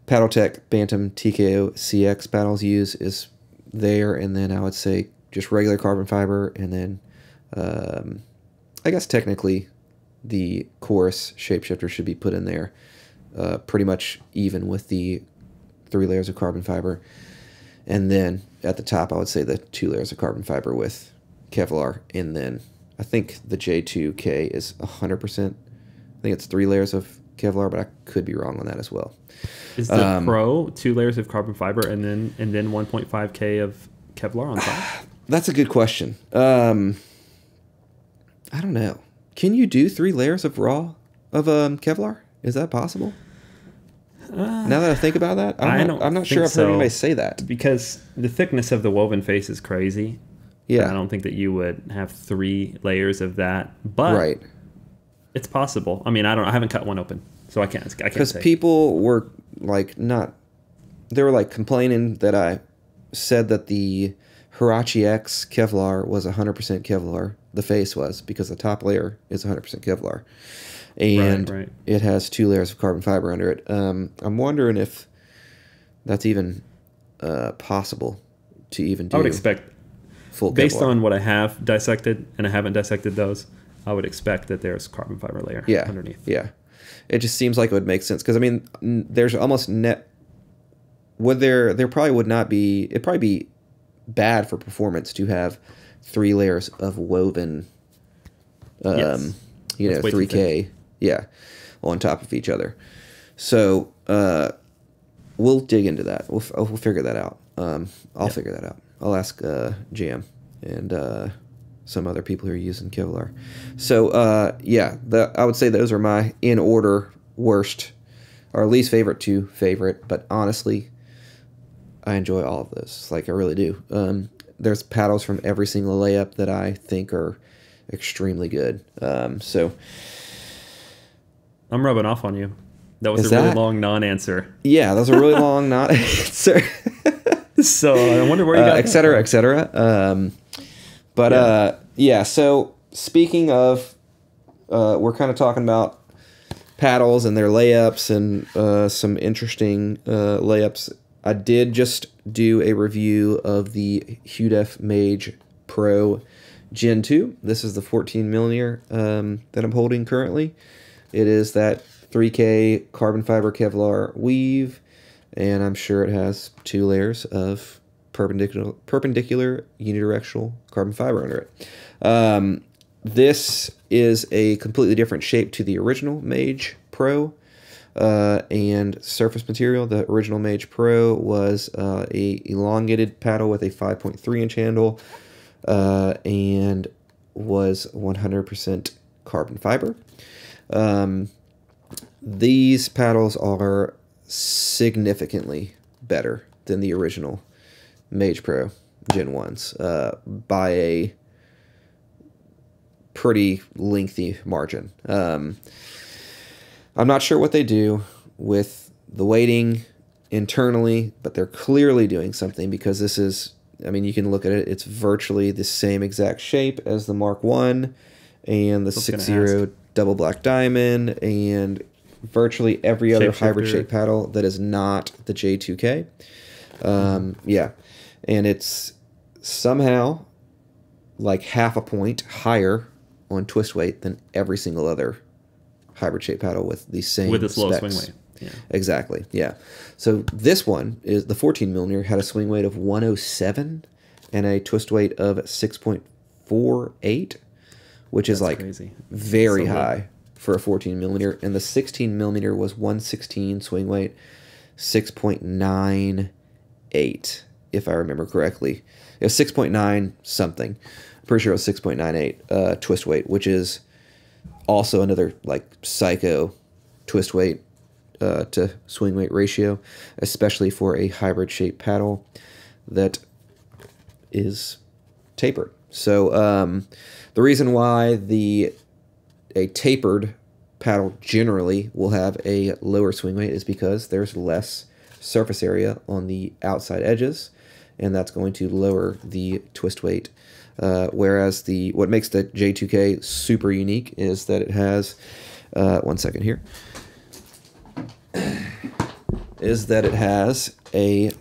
Paddletech Bantam TKO CX paddles use, is there. And then I would say just regular carbon fiber, and then I guess technically the chorus shapeshifter should be put in there pretty much even with the 3 layers of carbon fiber. And then at the top I would say the 2 layers of carbon fiber with Kevlar. And then I think the J2K is 100%. I think it's 3 layers of Kevlar, but I could be wrong on that as well. Is the Pro 2 layers of carbon fiber and then 1.5K of Kevlar on top? That's a good question. I don't know. Can you do 3 layers of Kevlar? Is that possible? Now that I think about that, I'm not sure I've heard anybody say that. Because the thickness of the woven face is crazy. Yeah. I don't think that you would have 3 layers of that. But Right. it's possible. I mean, I haven't cut one open, so I can't say. Because people were like they were like complaining that I said that the Hirachi X Kevlar was 100% Kevlar. The face was, because the top layer is 100% Kevlar. And right. it has 2 layers of carbon fiber under it. I'm wondering if that's even possible to even do. I would expect, full based Kevlar. on what I have dissected, and I haven't dissected those, I would expect that there's carbon fiber layer underneath. Yeah. It just seems like it would make sense. Because, I mean, there's almost there probably would not be, it'd probably be bad for performance to have 3 layers of woven, Yes. 3K, on top of each other. So we'll dig into that. We'll figure that out. I'll figure that out. I'll ask Jam and some other people who are using Kevlar. So I would say those are my in order worst or least favorite to favorite. But honestly, I enjoy all of this. Like, I really do. There's paddles from every single layup that I think are extremely good. So I'm rubbing off on you. That was a really long non-answer. Yeah, that was a really long non-answer. So I wonder where you got et cetera, et cetera. So speaking of, we're kind of talking about paddles and their layups and some interesting layups. I did just do a review of the Hudef Mage Pro Gen 2. This is the 14 millimeter that I'm holding currently. It is that 3K carbon fiber Kevlar weave, and I'm sure it has 2 layers of perpendicular unidirectional carbon fiber under it. This is a completely different shape to the original Mage Pro. And surface material. The original Mage Pro was a elongated paddle with a 5.3 inch handle and was 100% carbon fiber. These paddles are significantly better than the original Mage Pro Gen 1s by a pretty lengthy margin. I'm not sure what they do with the weighting internally, but they're clearly doing something, because this is, I mean, you can look at it, it's virtually the same exact shape as the Mark 1 and the 6.0 double black diamond and virtually every other hybrid shape paddle that is not the J2K. And it's somehow like half a point higher on twist weight than every single other hybrid shape paddle with the same this low specs. swing weight. Yeah. Exactly. Yeah. So this one is the 14 millimeter, had a swing weight of 107 and a twist weight of 6.48, which is like crazy. Very high for a 14 millimeter. And the 16 millimeter was 116 swing weight, 6.98, if I remember correctly. It was 6.9 something. I'm pretty sure it was 6.98 twist weight, which is also another like psycho twist weight to swing weight ratio, especially for a hybrid shape paddle that is tapered. So the reason why a tapered paddle generally will have a lower swing weight is because there's less surface area on the outside edges, and that's going to lower the twist weight. Whereas what makes the J2K super unique is that it has, one second here, is that it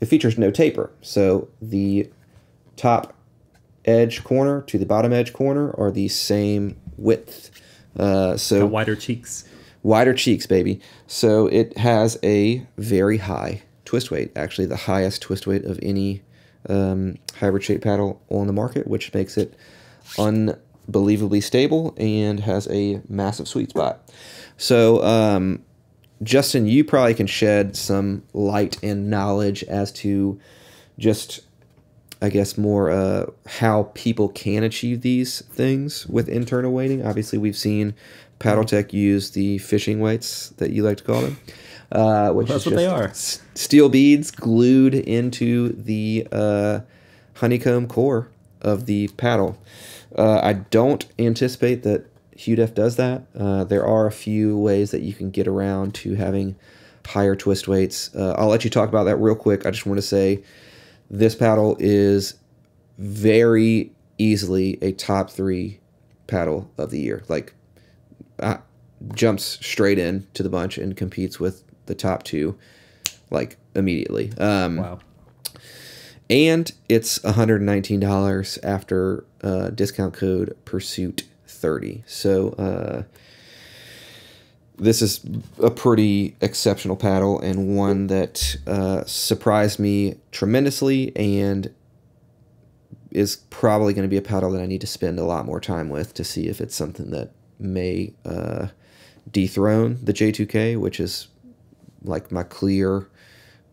features no taper. So the top edge corner to the bottom edge corner are the same width. So wider cheeks. Wider cheeks, baby. So it has a very high twist weight, actually the highest twist weight of any hybrid shape paddle on the market, which makes it unbelievably stable and has a massive sweet spot. So Justin, you probably can shed some light and knowledge as to just, I guess, more how people can achieve these things with internal weighting. Obviously, we've seen Paddle Tech use the fishing weights that you like to call them. which That's is what they just are. steel beads glued into the honeycomb core of the paddle. I don't anticipate that HUDEF does that. There are a few ways that you can get around to having higher twist weights. I'll let you talk about that real quick. I just want to say this paddle is very easily a top 3 paddle of the year. Like, jumps straight in to the bunch and competes with the top 2, like, immediately. Wow. And it's $119 after discount code Pursuit30. So this is a pretty exceptional paddle, and one that surprised me tremendously, and is probably going to be a paddle that I need to spend a lot more time with to see if it's something that may dethrone the J2K, which is like my clear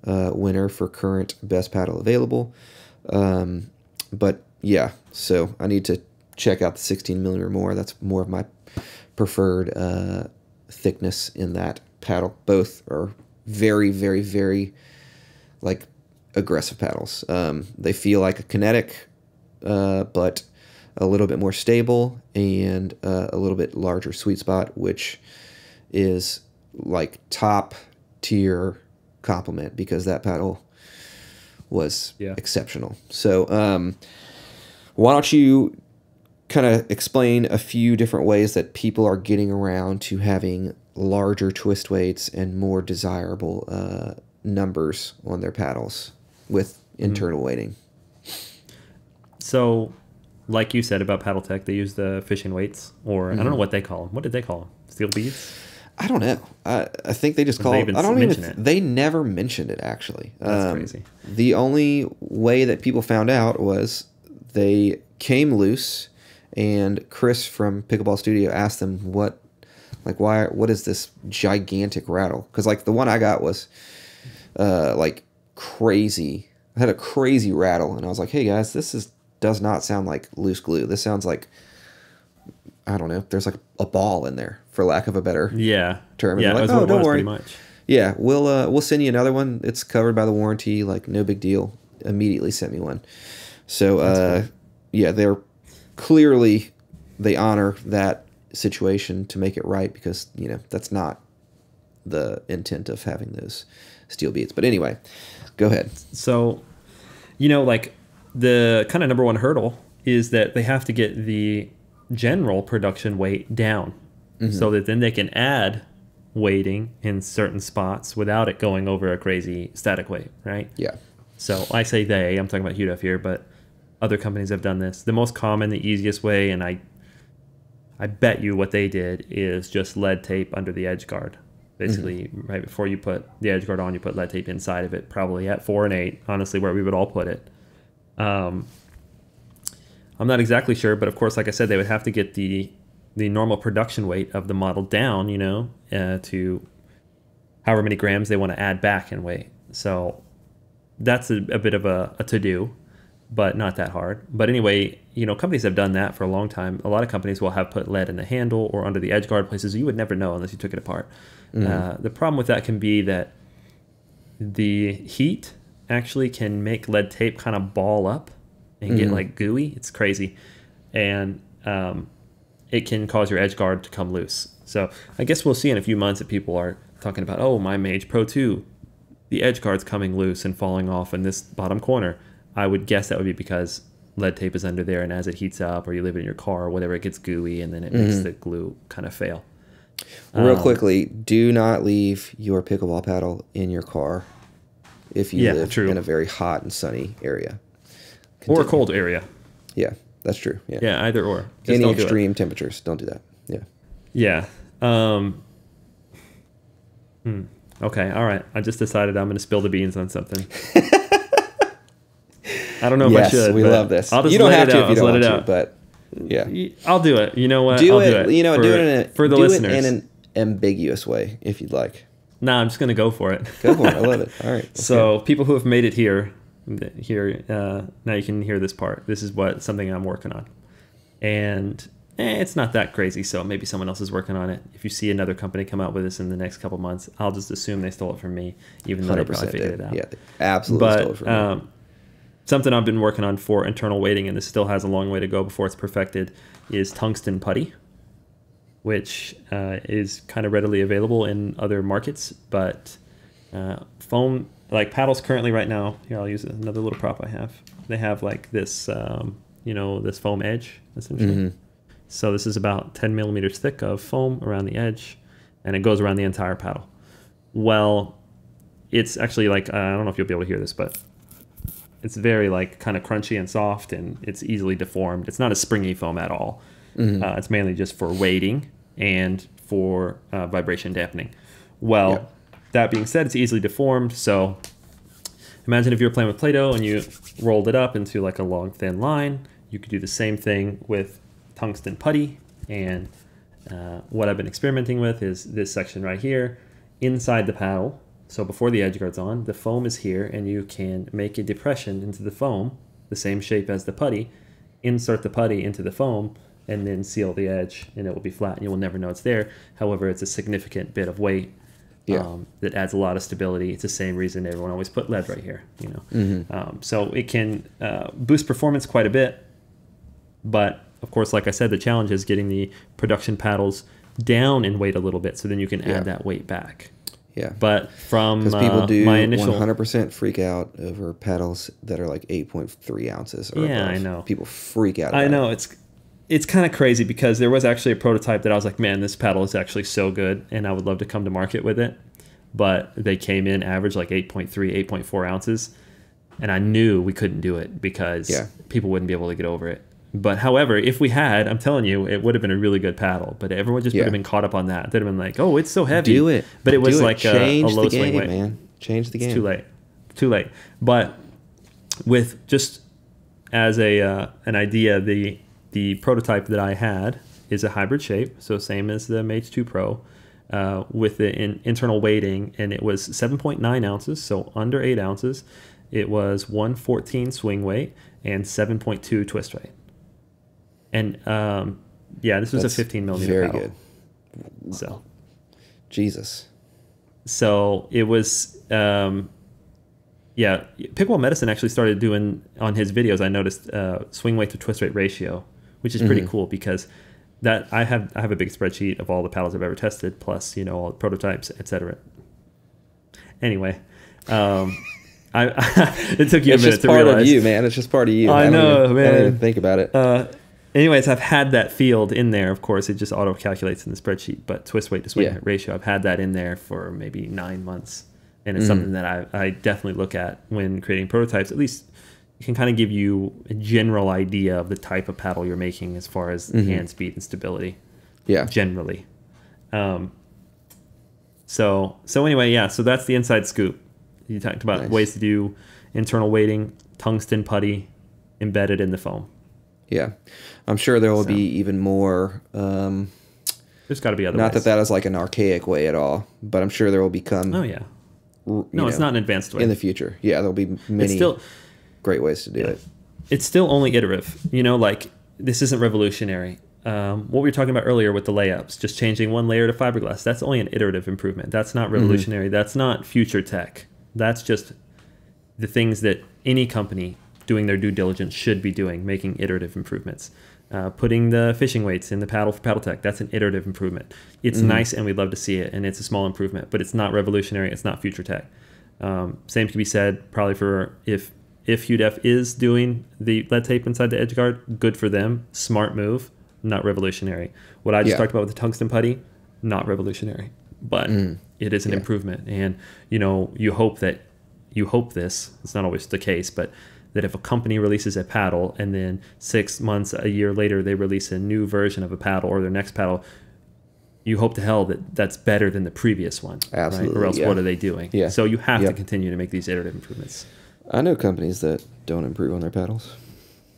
winner for current best paddle available. But yeah, so I need to check out the 16 millimeter more. That's more of my preferred thickness in that paddle. Both are very, very, very like aggressive paddles. They feel like a kinetic, but a little bit more stable, and a little bit larger sweet spot, which is like top tier compliment, because that paddle was exceptional. So why don't you kind of explain a few different ways that people are getting around to having larger twist weights and more desirable numbers on their paddles with internal weighting. So, like you said about Paddle Tech, they use the fishing weights, or I don't know what they call them. What did they call them? Steel beads? I don't know. I think they just call it. I don't even. They never mentioned it, actually. That's crazy. The only way that people found out was they came loose, and Chris from Pickleball Studio asked them what is this gigantic rattle? Because like the one I got was like crazy. I had a crazy rattle, and I was like, hey guys, does not sound like loose glue. This sounds like, I don't know, there's like a ball in there, for lack of a better term. Yeah, like, oh, don't worry. Pretty much. Yeah, we'll send you another one. It's covered by the warranty, like no big deal. Immediately sent me one. So cool. Yeah, they honor that situation to make it right, because that's not the intent of having those steel beads. But anyway, go ahead. So, like the kind of number one hurdle is that they have to get the general production weight down, so that then they can add weighting in certain spots without it going over a crazy static weight, right? Yeah. So I say I'm talking about HUDEF here, but other companies have done this. The most common, the easiest way, and I bet you what they did is just lead tape under the edge guard. Basically, right before you put the edge guard on, you put lead tape inside of it, probably at 4 and 8, honestly, where we would all put it. I'm not exactly sure, but of course, like I said, they would have to get the normal production weight of the model down, to however many grams they want to add back in weight. So that's a bit of a to-do, but not that hard. But anyway, companies have done that for a long time. A lot of companies will have put lead in the handle or under the edge guard places you would never know unless you took it apart. The problem with that can be that the heat actually can make lead tape kind of ball up and get like gooey. It's crazy. And it can cause your edge guard to come loose. So I guess we'll see in a few months if people are talking about, oh, my Mage Pro 2, the edge guard's coming loose and falling off in this bottom corner. I would guess that would be because lead tape is under there, and as it heats up or you leave it in your car or whatever, it gets gooey, and then it makes the glue kind of fail. Real quickly, do not leave your pickleball paddle in your car if you live in a very hot and sunny area. Or a cold area. Yeah, that's true. Yeah, either or. Just any extreme temperatures, don't do that. Yeah. Okay, all right. I just decided I'm going to spill the beans on something. I don't know if I should. We love this. I'll just you don't have to if you don't want to, but yeah. I'll do it. You know what? Do I'll it. Do it for the listeners. In an ambiguous way, if you'd like. Nah, I'm just going to go for it. Go for it. I love it. All right. So people who have made it here, now you can hear this part. This is something I'm working on. And it's not that crazy. So maybe someone else is working on it. If you see another company come out with this in the next couple months, I'll just assume they stole it from me, even though they probably figured it out. Yeah, they absolutely stole it from me. Something I've been working on for internal weighting, and this still has a long way to go before it's perfected, is tungsten putty, which is kind of readily available in other markets. But foam, like paddles currently right now, here I'll use another little prop I have. They have like this, this foam edge, essentially. Mm-hmm. So this is about 10 millimeters thick of foam around the edge, and it goes around the entire paddle. Well, it's actually like, I don't know if you'll be able to hear this, but it's very like kind of crunchy and soft, and it's easily deformed. It's not a springy foam at all. Mm-hmm. It's mainly just for weighting and for vibration dampening. Well, that being said, it's easily deformed. So imagine if you were playing with Play-Doh and you rolled it up into like a long, thin line. You could do the same thing with tungsten putty. And what I've been experimenting with is this section right here inside the paddle. So before the edge guard's on, the foam is here, and you can make a depression into the foam, the same shape as the putty, insert the putty into the foam, and then seal the edge, and it will be flat, and you will never know it's there. However, it's a significant bit of weight that adds a lot of stability. It's the same reason everyone always put lead right here, Mm-hmm. So it can boost performance quite a bit, but of course, like I said, the challenge is getting the production paddles down in weight a little bit, so then you can add that weight back. Yeah, but from people do my initial 100% freak out over paddles that are like 8.3 ounces. Or above. I know People freak out. I know it's kind of crazy, because there was actually a prototype that I was like, man, this paddle is actually so good, and I would love to come to market with it. But they came in average like 8.3, 8.4 ounces, and I knew we couldn't do it because people wouldn't be able to get over it. But however, if we had, I'm telling you, it would have been a really good paddle. But everyone just would have been caught up on that. They'd have been like, "Oh, it's so heavy." Do it. But it was like a low game, swing weight. Man. Change the game. It's too late. But with just as an idea, the prototype that I had is a hybrid shape, so same as the Mage 2 Pro, with the internal weighting, and it was 7.9 ounces, so under 8 ounces. It was 114 swing weight and 7.2 twist rate. And this was a 15 millimeter very paddle. Good. So, Jesus. So it was, Pickleball Medicine actually started doing on his videos. I noticed swing weight to twist rate ratio, which is pretty cool, because that I have a big spreadsheet of all the paddles I've ever tested, plus all the prototypes, etc. Anyway, it took you a minute to realize. It's just part of you, man. It's just part of you. I know, man. I don't even think about it. Anyways, I've had that field in there. Of course, it just auto-calculates in the spreadsheet. But twist weight to swing weight ratio, I've had that in there for maybe 9 months. And it's something that I definitely look at when creating prototypes. At least it can kind of give you a general idea of the type of paddle you're making as far as hand speed and stability. Yeah. Generally. So anyway, so that's the inside scoop. You talked about ways to do internal weighting, tungsten putty embedded in the foam. Yeah. I'm sure there will be even more. There's got to be other Not ways. that is like an archaic way at all, but I'm sure there will become. Oh, yeah. No, it's not an advanced way. In the future. Yeah, there'll be many great ways to do it. It's still only iterative. Like, this isn't revolutionary. What we were talking about earlier with the layups, just changing one layer to fiberglass, that's only an iterative improvement. That's not revolutionary. That's not future tech. That's just the things that any company doing their due diligence should be doing, making iterative improvements. Putting the fishing weights in the paddle for paddle tech, that's an iterative improvement. It's nice, and we'd love to see it, and it's a small improvement, but it's not revolutionary. It's not future tech. Same can be said probably for if UDEF is doing the lead tape inside the edge guard, good for them, smart move, not revolutionary. What I just talked about with the tungsten putty, not revolutionary, but it is an improvement. And you hope this, it's not always the case, but that if a company releases a paddle and then 6 months, a year later, they release a new version of a paddle or their next paddle, you hope to hell that that's better than the previous one. Absolutely. Right? Or else what are they doing? Yeah. So you have to continue to make these iterative improvements. I know companies that don't improve on their paddles.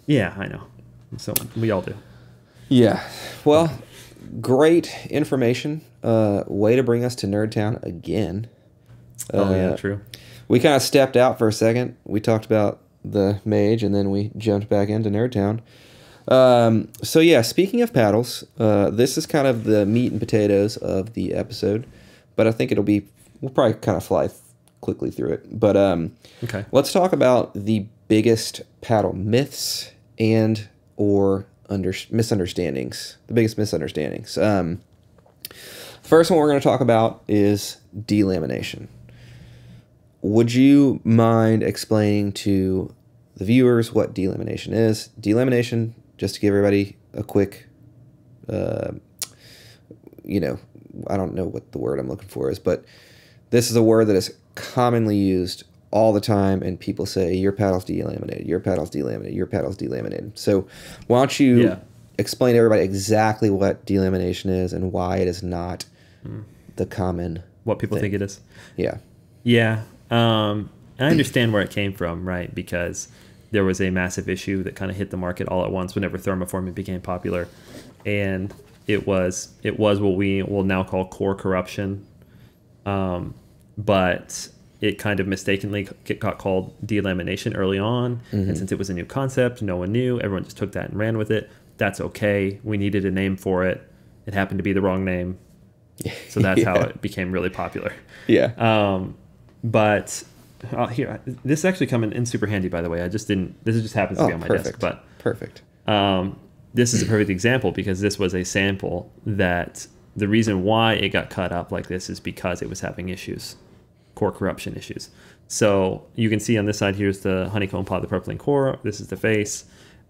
Yeah, I know. So we all do. Yeah. Well, great information. Way to bring us to NERDTOWN again. Yeah, true. We kind of stepped out for a second. We talked about the Mage, and then we jumped back into NERDTOWN. So yeah, speaking of paddles, this is kind of the meat and potatoes of the episode, but I think we'll probably kind of fly quickly through it. But Okay. let's talk about the biggest paddle myths and or misunderstandings. The biggest misunderstandings. First one we're going to talk about is delamination. Would you mind explaining to the viewers what delamination is? Delamination, just to give everybody a quick, I don't know what the word I'm looking for is, but this is a word that is commonly used all the time, and people say, your paddle's delaminated, your paddle's delaminated, your paddle's delaminated. So why don't you explain to everybody exactly what delamination is and why it is not the common what people think it is. Yeah. Yeah. I understand where it came from, right? Because there was a massive issue that kind of hit the market all at once whenever thermoforming became popular. And it was what we will now call core corruption. But it kind of mistakenly got called delamination early on. And since it was a new concept, no one knew. Everyone just took that and ran with it. That's okay. We needed a name for it. It happened to be the wrong name. So that's how it became really popular. Yeah. But here, this is actually coming in super handy, by the way. This just happens to be on my desk. But perfect. This is a perfect example because this was a sample that the reason why it got cut up like this is because it was having issues, core corruption issues. So you can see on this side, here's the honeycomb pod, the propylene core. This is the face.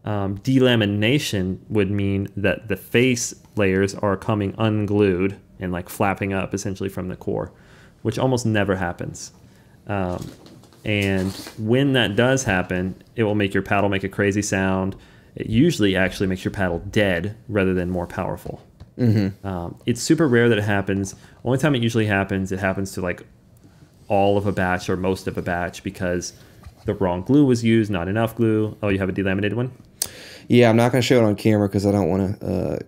Delamination would mean that the face layers are coming unglued and like flapping up essentially from the core, which almost never happens. And when that does happen, it will make your paddle make a crazy sound. It usually actually makes your paddle dead rather than more powerful. It's super rare that it happens. Only time it usually happens, it happens to like all of a batch or most of a batch because the wrong glue was used, not enough glue. Oh, you have a delaminated one? Yeah, I'm not going to show it on camera because I don't want to,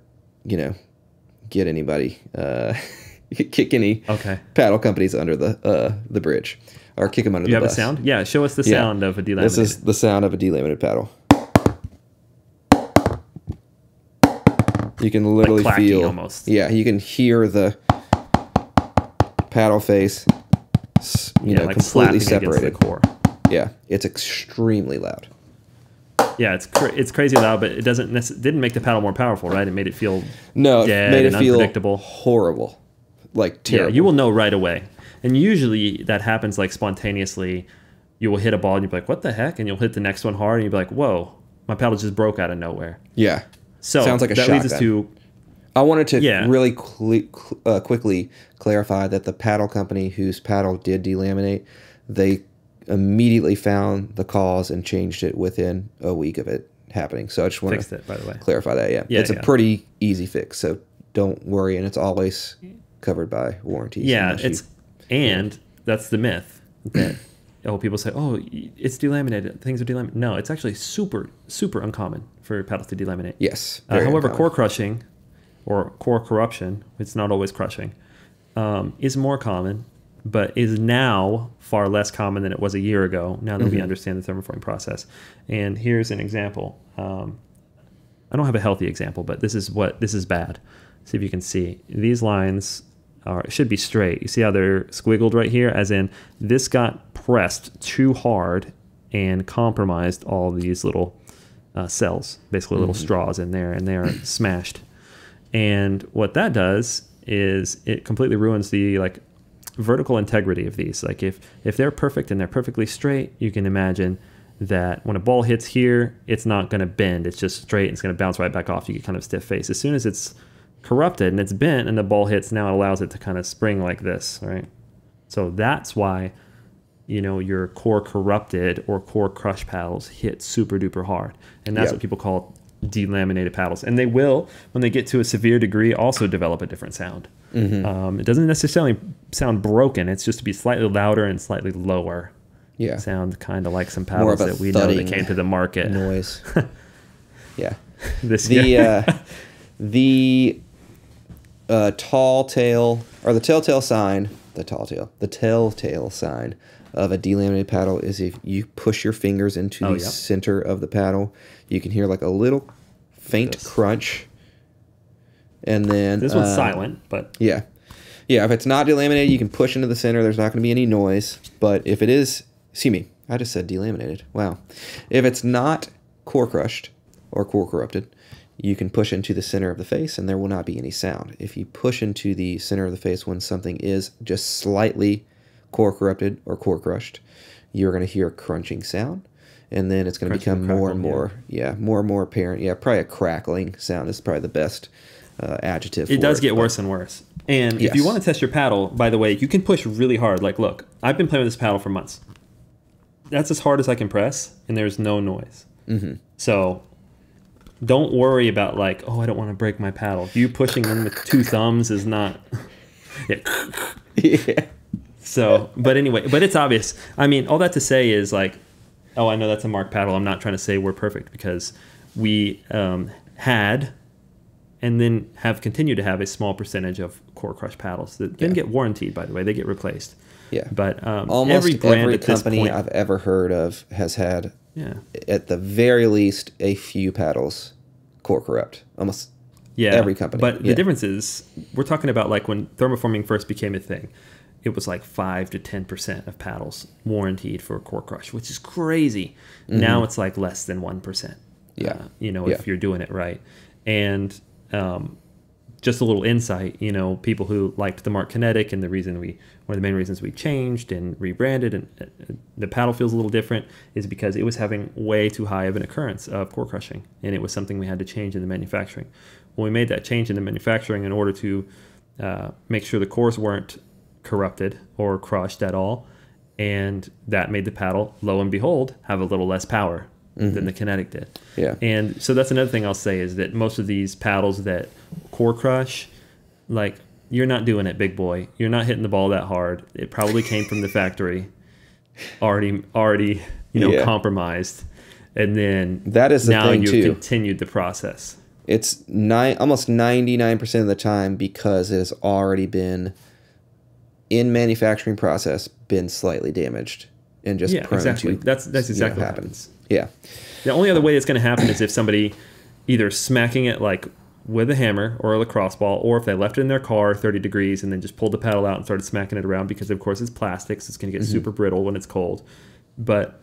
get anybody, kick any paddle companies under the bridge or kick them under the bus. You have a sound? Yeah, show us the sound of a delaminated. This is the sound of a delaminated paddle. You can literally like feel almost. Yeah, you can hear the paddle face, like completely separated. The core. Yeah, it's extremely loud. Yeah, it's crazy loud, but it didn't make the paddle more powerful, right? It made it feel dead it made it and feel unpredictable. Horrible, like terrible. Yeah, you will know right away. And usually that happens like spontaneously. You will hit a ball and you'll be like, "What the heck?" And you'll hit the next one hard and you'll be like, "Whoa, my paddle just broke out of nowhere." Yeah. So sounds like a that shotgun. leads us to. I wanted to really quickly clarify that the paddle company whose paddle did delaminate, they immediately found the cause and changed it within a week of it happening. So I just want to by the way. clarify that. Yeah, it's a pretty easy fix, so don't worry, and it's always covered by warranties. Yeah, that's the myth that people say, oh, it's delaminated, things are delaminated. No, it's actually super, super uncommon for paddles to delaminate. Yes. However, uncommon. Core crushing or core corruption, it's not always crushing, is more common, but is now far less common than it was a year ago, now that we understand the thermoforming process. And here's an example. I don't have a healthy example, but this is bad. See if you can see. These lines should be straight. You see how they're squiggled right here? As in, this got pressed too hard and compromised all these little cells, basically little straws in there, and they are smashed. And what that does is it completely ruins the vertical integrity of these. Like if they're perfect and they're perfectly straight, you can imagine that when a ball hits here, it's not going to bend. It's just straight and it's going to bounce right back off. You get kind of stiff face. As soon as it's corrupted and it's bent and the ball hits, now it allows it to kind of spring like this, right? So that's why, your core corrupted or core crush paddles hit super duper hard. And that's what people call delaminated paddles. And they will, when they get to a severe degree, also develop a different sound. It doesn't necessarily sound broken. It's just to be slightly louder and slightly lower. Yeah. Sound kind of like some paddles that we know that came to the market. Noise. Yeah. The tall tail or the telltale sign of a delaminated paddle is if you push your fingers into the center of the paddle, you can hear like a little faint this. crunch. And then This one's silent, but yeah. Yeah, if it's not delaminated, you can push into the center. There's not going to be any noise. But if it is, see me, I just said delaminated. Wow. If it's not core crushed or core corrupted, you can push into the center of the face and there will not be any sound. If you push into the center of the face when something is just slightly core corrupted or core crushed, you're going to hear a crunching sound. And then it's going to become more and more, more and more apparent. Yeah, probably a crackling sound is probably the best adjective. It does get worse and worse. And if you want to test your paddle, by the way, you can push really hard. Like, look, I've been playing with this paddle for months. That's as hard as I can press, and there's no noise. Mm-hmm. So don't worry about like, oh, I don't want to break my paddle. You pushing in with 2 thumbs is not. Yeah. So, but anyway, but it's obvious. I mean, all that to say is like, oh, I know that's a marked paddle. I'm not trying to say we're perfect because we had and then have continued to have a small percentage of core crush paddles that didn't get warranted, by the way. They get replaced. Yeah. But almost every brand every at this company point, I've ever heard of has had, at the very least, a few paddles core corrupt. Almost every company. But the difference is, we're talking about like when thermoforming first became a thing, it was like 5 to 10% of paddles warranted for core crush, which is crazy. Mm-hmm. Now it's like less than 1%. Yeah. If you're doing it right. And just a little insight, people who liked the Mark Kinetic and one of the main reasons we changed and rebranded and the paddle feels a little different is because it was having way too high of an occurrence of core crushing. And it was something we had to change in the manufacturing. When we made that change in the manufacturing in order to make sure the cores weren't corrupted or crushed at all, and that made the paddle, lo and behold, have a little less power than the Kinetic did. Yeah. And so that's another thing I'll say is that most of these paddles that core crush, like, you're not doing it, big boy. You're not hitting the ball that hard. It probably came from the factory, already, compromised, and then that is the now thing you've too. Continued the process. It's almost 99% of the time because it has already been in manufacturing process, been slightly damaged and just prone exactly. to That's exactly what happens. Yeah. The only other way it's going to happen is if somebody either smacking it like with a hammer or a lacrosse ball, or if they left it in their car 30 degrees and then just pulled the paddle out and started smacking it around, because of course it's plastic, so it's going to get super brittle when it's cold. But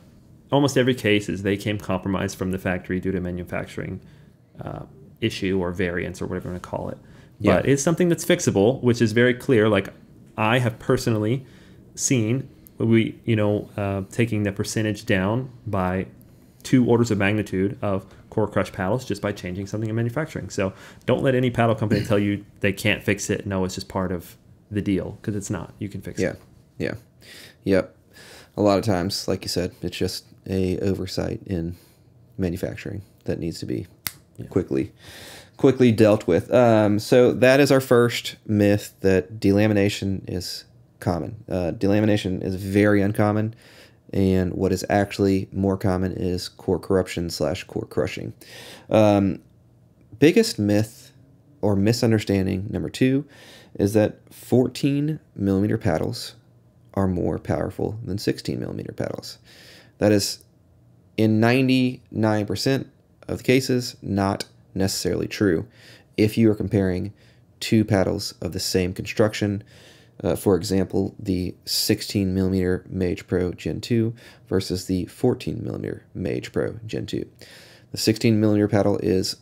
almost every case is they came compromised from the factory due to manufacturing issue or variance or whatever you want to call it. But it's something that's fixable, which is very clear. Like, I have personally seen taking the percentage down by 2 orders of magnitude of core crush paddles just by changing something in manufacturing. So don't let any paddle company tell you they can't fix it. No, it's just part of the deal, because it's not. You can fix it. Yep. A lot of times, like you said, it's just a oversight in manufacturing that needs to be quickly dealt with. So that is our first myth, that delamination is common. Delamination is very uncommon, and what is actually more common is core corruption / core crushing. Biggest myth or misunderstanding number 2 is that 14 millimeter paddles are more powerful than 16 millimeter paddles. That is, in 99% of the cases, not necessarily true. If you are comparing 2 paddles of the same construction, for example, the 16 millimeter Mage Pro Gen 2 versus the 14 millimeter Mage Pro Gen 2. The 16 millimeter paddle is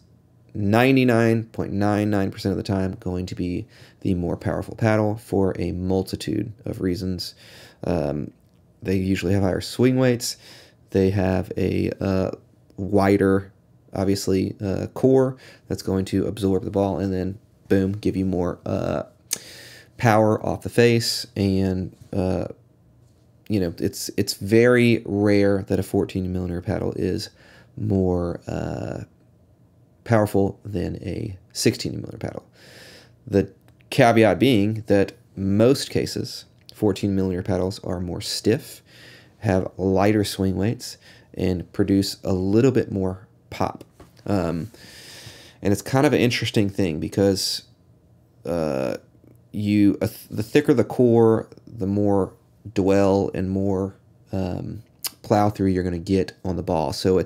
99.99% of the time going to be the more powerful paddle for a multitude of reasons. They usually have higher swing weights. They have a wider, obviously, core that's going to absorb the ball and then, boom, give you more power off the face. And it's very rare that a 14 millimeter paddle is more powerful than a 16 millimeter paddle. The caveat being that most cases 14 millimeter paddles are more stiff, have lighter swing weights, and produce a little bit more pop. And it's kind of an interesting thing because the thicker the core, the more dwell and more plow through you're going to get on the ball. So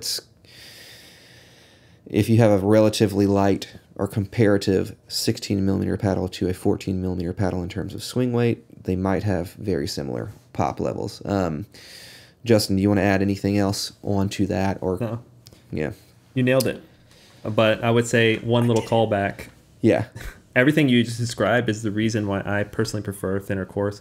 if you have a relatively light or comparative 16 millimeter paddle to a 14 millimeter paddle in terms of swing weight, they might have very similar pop levels. Justin, do you want to add anything else onto that? Or No. Yeah, You nailed it. But I would say one little callback. yeah, Everything you just described is the reason why I personally prefer thinner cores.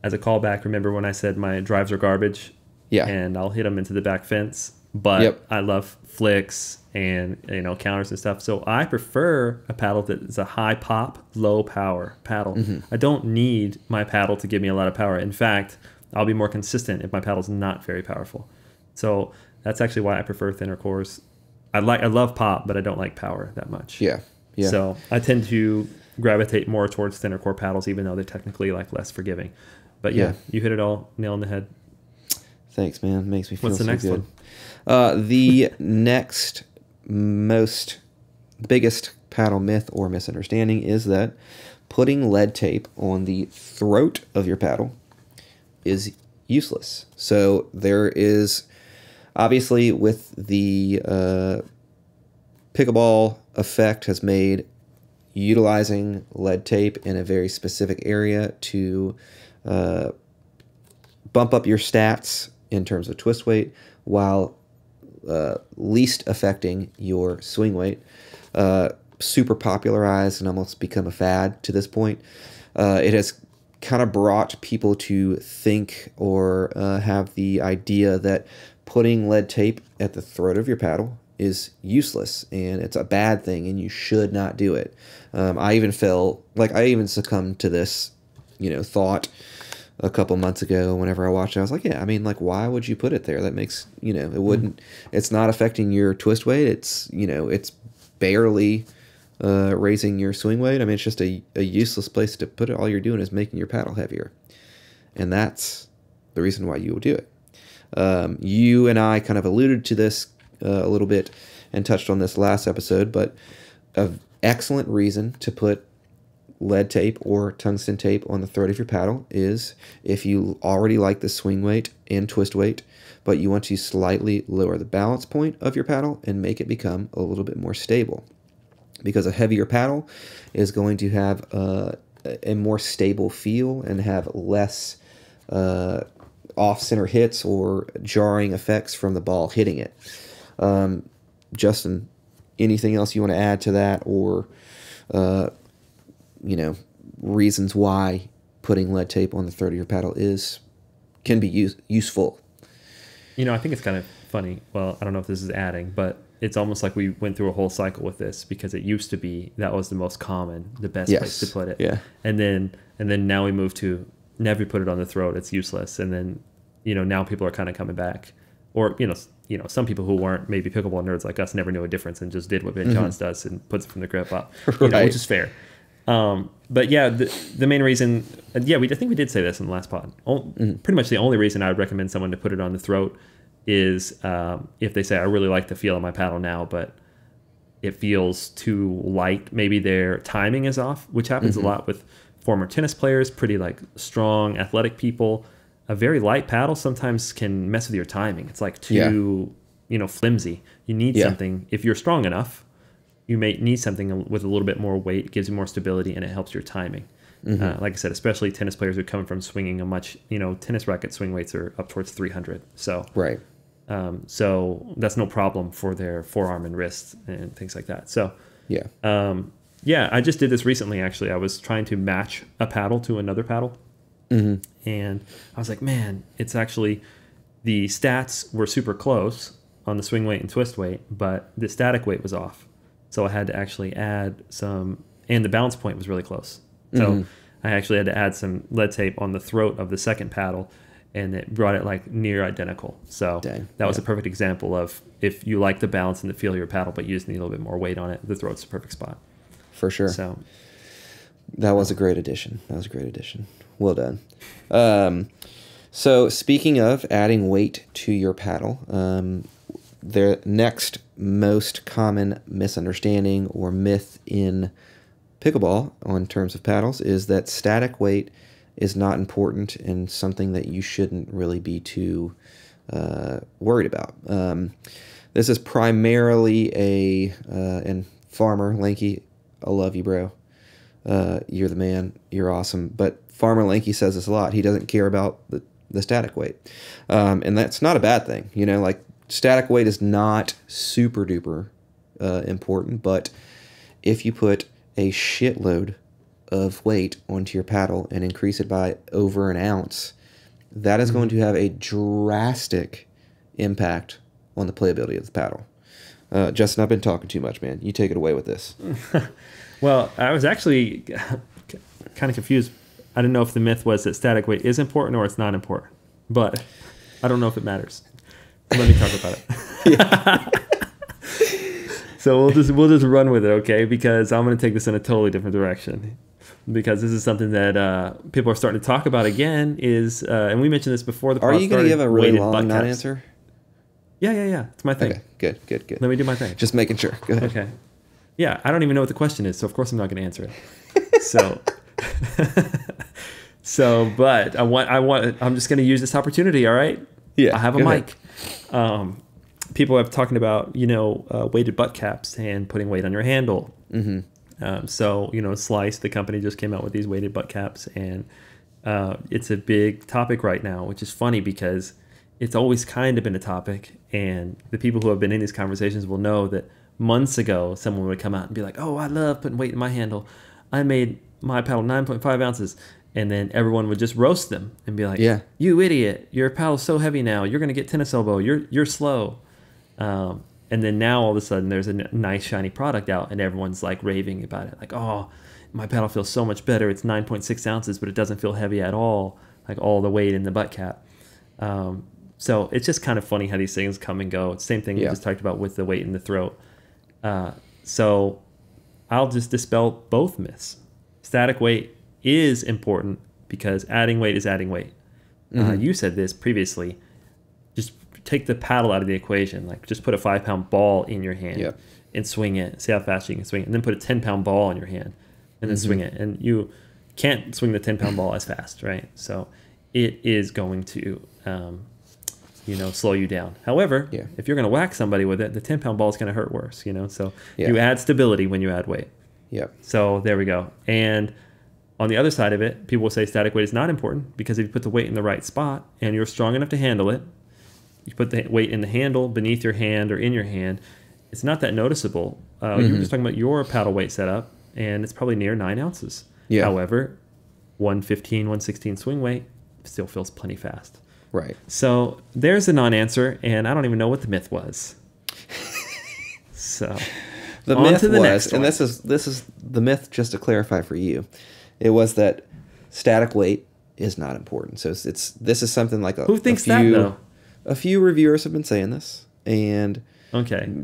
As a callback, remember when I said my drives are garbage? yeah, And I'll hit them into the back fence. But Yep. I love flicks and counters and stuff. So I prefer a paddle that is a high pop, low power paddle. I don't need my paddle to give me a lot of power. In fact, I'll be more consistent if my paddle's not very powerful. So that's actually why I prefer thinner cores. I love pop, but I don't like power that much. yeah, yeah. So I tend to gravitate more towards thinner core paddles, even though they're technically like less forgiving. But yeah, you hit it all nail on the head. Thanks, man. Makes me feel What's the so next good. one? The next biggest paddle myth or misunderstanding is that putting lead tape on the throat of your paddle is useless. So there is obviously with the pickleball effect has made utilizing lead tape in a very specific area to bump up your stats in terms of twist weight while least affecting your swing weight. Super popularized and almost become a fad to this point. It has kind of brought people to think or have the idea that putting lead tape at the throat of your paddle is useless and it's a bad thing and you should not do it. I even succumbed to this, thought a couple months ago whenever I watched it. I was like, yeah, I mean, like, why would you put it there? That makes, it wouldn't, it's not affecting your twist weight. It's, it's barely raising your swing weight. I mean, it's just a useless place to put it. All you're doing is making your paddle heavier. And that's the reason why you will do it. You and I kind of alluded to this a little bit and touched on this last episode, but an excellent reason to put lead tape or tungsten tape on the throat of your paddle is if you already like the swing weight and twist weight, but you want to slightly lower the balance point of your paddle and make it become a little bit more stable. Because a heavier paddle is going to have a more stable feel and have less off-center hits or jarring effects from the ball hitting it. Justin, anything else you want to add to that, or reasons why putting lead tape on the throat of your paddle can be useful? I think it's kind of funny. Well, I don't know if this is adding, but it's almost like we went through a whole cycle with this because it used to be that was the most common, the best place to put it. Yeah. And then now we move to never put it on the throat. It's useless. And then, now people are kind of coming back, or, some people who weren't maybe pickleball nerds like us never knew a difference and just did what Ben Johns does and puts it from the grip up, Right. which is fair. But yeah, the main reason, I think we did say this in the last pod. Pretty much the only reason I would recommend someone to put it on the throat is if they say, I really like the feel of my paddle now, but it feels too light. Maybe their timing is off, which happens a lot with former tennis players, pretty like strong, athletic people. A very light paddle sometimes can mess with your timing. It's like too, flimsy. You need something, if you're strong enough, you may need something with a little bit more weight, gives you more stability, and it helps your timing. Like I said, especially tennis players who come from swinging a much, tennis racket swing weights are up towards 300. So, right. So that's no problem for their forearm and wrist and things like that. So, I just did this recently, actually. I was trying to match a paddle to another paddle. And I was like, man, it's actually, the stats were super close on the swing weight and twist weight, but the static weight was off. So I had to actually add some, and the balance point was really close. So I actually had to add some lead tape on the throat of the second paddle, and it brought it like near identical. So that was a perfect example of if you like the balance and the feel of your paddle, but you just need a little bit more weight on it, the throat's the perfect spot. For sure. So that was a great addition. Well done. So speaking of adding weight to your paddle, the next most common misunderstanding or myth in pickleball on terms of paddles is that static weight is not important and something that you shouldn't really be too worried about. This is primarily and Farmer Lanky, I love you, bro. You're the man. You're awesome. But Farmer Lanky says this a lot. He doesn't care about the static weight. And that's not a bad thing. You know, like static weight is not super duper important, but if you put a shitload of weight onto your paddle and increase it by over an ounce, that is going to have a drastic impact on the playability of the paddle. Justin, I've been talking too much, man. You take it away with this. Well, I was actually kind of confused. I didn't know if the myth was that static weight is important or it's not important, but I don't know if it matters. Let me talk about it. So we'll just run with it, okay? Because I'm going to take this in a totally different direction. Because this is something that people are starting to talk about again. And we mentioned this before the podcast. Are you going to give a really long non-answer? Yeah. It's my thing. Okay, good. Let me do my thing. Just making sure. Go ahead. Okay. Yeah, I don't even know what the question is, so of course I'm not going to answer it. But I'm just going to use this opportunity. All right. Yeah. I have a mic. People have talking about weighted butt caps and putting weight on your handle. Mm-hmm. Slice, the company, just came out with these weighted butt caps, and it's a big topic right now, which is funny because it's always kind of been a topic, and the people who have been in these conversations will know that months ago someone would come out and be like, "Oh, I love putting weight in my handle. I made my paddle 9.5 ounces." And then everyone would just roast them and be like, "Yeah, you idiot! Your paddle's so heavy now. You're going to get tennis elbow. You're slow." And then now all of a sudden there's a nice shiny product out and everyone's like raving about it. Like, "Oh, my paddle feels so much better. It's 9.6 ounces, but it doesn't feel heavy at all. Like all the weight in the butt cap." So it's just kind of funny how these things come and go. It's the same thing we just talked about with the weight in the throat. So I'll just dispel both myths. Static weight is important because adding weight is adding weight. Mm-hmm. You said this previously. Just take the paddle out of the equation. Like just put a 5-pound ball in your hand and swing it. See how fast you can swing it. And then put a 10-pound ball in your hand and then swing it. And you can't swing the 10-pound ball as fast, right? So it is going to slow you down. However, if you're going to whack somebody with it, the 10-pound ball is going to hurt worse, So you add stability when you add weight. Yeah. So there we go. And on the other side of it, people will say static weight is not important because if you put the weight in the right spot and you're strong enough to handle it, you put the weight in the handle, beneath your hand, or in your hand, it's not that noticeable. You're just talking about your paddle weight setup, and it's probably near 9 ounces. Yeah. However, 115, 116 swing weight still feels plenty fast. Right. So there's a non-answer, and I don't even know what the myth was. So the myth was, and this is the myth. Just to clarify for you, it was that static weight is not important. So this is something like who thinks that though? A few reviewers have been saying this, and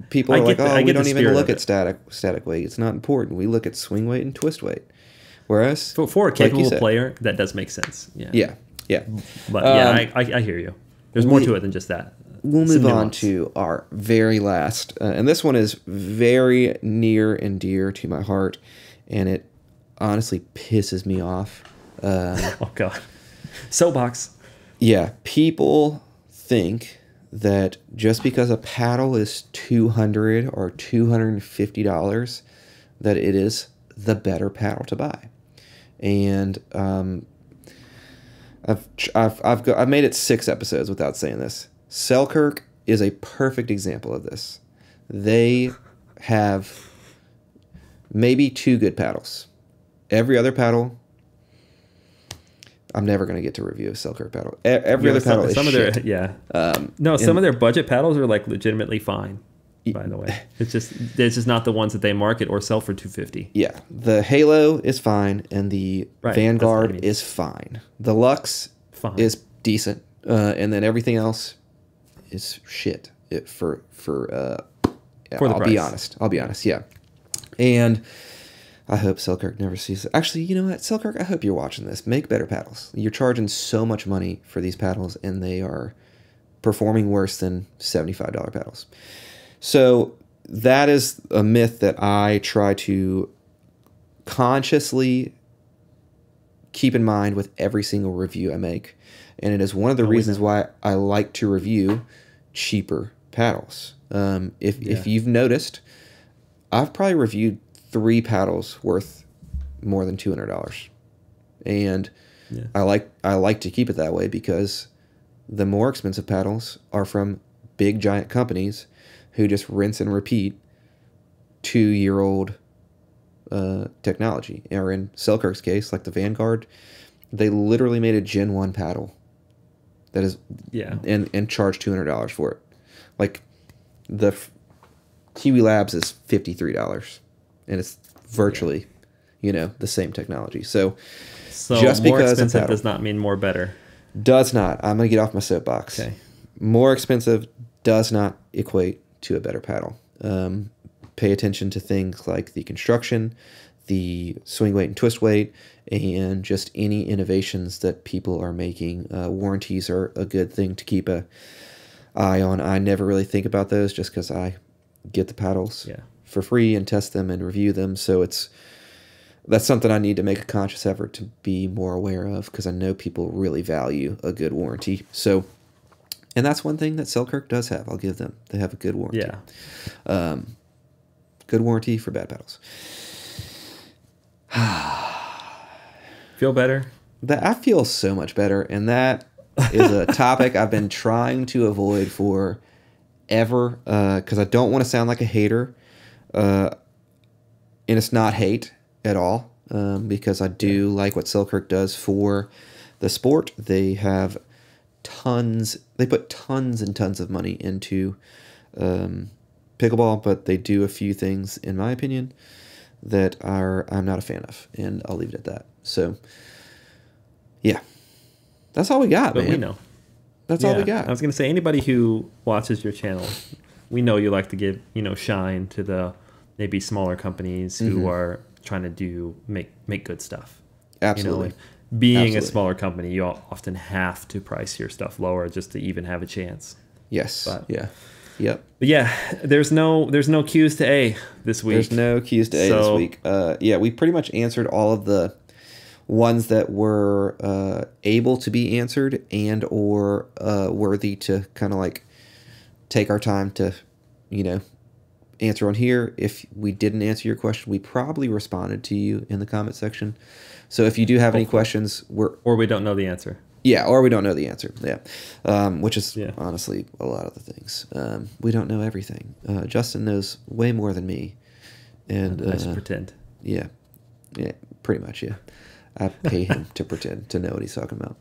people are like, we don't even look at static weight. It's not important. We look at swing weight and twist weight. Whereas for a capable player, that does make sense. Yeah. But I hear you. There's more to it than just that. We'll move on to our very last, and this one is very near and dear to my heart, and it honestly pisses me off. Oh God, soapbox. Yeah, people think that just because a paddle is $200 or $250, that it is the better paddle to buy, and I've made it 6 episodes without saying this. Selkirk is a perfect example of this. They have maybe 2 good paddles. Every other paddle, I'm never going to get to review a Selkirk paddle. Every other paddle is shit. Some of their budget paddles are like legitimately fine. By the way, it's just not the ones that they market or sell for $250. Yeah, the Halo is fine, and the Vanguard is fine. The Lux is decent, and then everything else is shit. I'll be honest. Yeah, and I hope Selkirk never sees it. Actually, you know what, Selkirk, I hope you're watching this. Make better paddles. You're charging so much money for these paddles, and they are performing worse than $75 paddles. So that is a myth that I try to consciously keep in mind with every single review I make. And it is one of the reasons why I like to review cheaper paddles. If you've noticed, I've probably reviewed 3 paddles worth more than $200, and I like to keep it that way because the more expensive paddles are from big giant companies who just rinse and repeat 2-year-old technology. Or in Selkirk's case, like the Vanguard, they literally made a Gen 1 paddle that is and charged $200 for it. Like the Kiwi Labs is $53, and it's virtually the same technology. So just more because expensive does not mean more better. Does not. I'm going to get off my soapbox. Okay. More expensive does not equate to a better paddle. Pay attention to things like the construction, the swing weight and twist weight, and just any innovations that people are making. Warranties are a good thing to keep an eye on. I never really think about those just because I get the paddles for free and test them and review them. So that's something I need to make a conscious effort to be more aware of, because I know people really value a good warranty. So, and that's one thing that Selkirk does have. I'll give them. They have a good warranty. Yeah. Good warranty for bad paddles. Feel better? I feel so much better, and that is a topic I've been trying to avoid for ever, because I don't want to sound like a hater, and it's not hate at all, because I do like what Selkirk does for the sport. They have they put tons and tons of money into pickleball, but they do a few things, in my opinion, that I'm not a fan of, and I'll leave it at that. So, yeah, that's all we got, man. But we know. That's all we got. I was going to say, anybody who watches your channel, we know you like to give, shine to the maybe smaller companies who are trying to make good stuff. Absolutely. Being a smaller company, you often have to price your stuff lower just to even have a chance. Yes. But, Yep. But yeah, there's no Q's to A this week. There's no Q's to A this week. We pretty much answered all of the ones that were able to be answered and or worthy to kind of like take our time to, answer on here. If we didn't answer your question, we probably responded to you in the comment section. So if you do have any questions, or we don't know the answer. Yeah, or we don't know the answer. Yeah, which is honestly a lot of the things. We don't know everything. Justin knows way more than me, and I just pretend. Yeah, pretty much. Yeah, I pay him to pretend to know what he's talking about.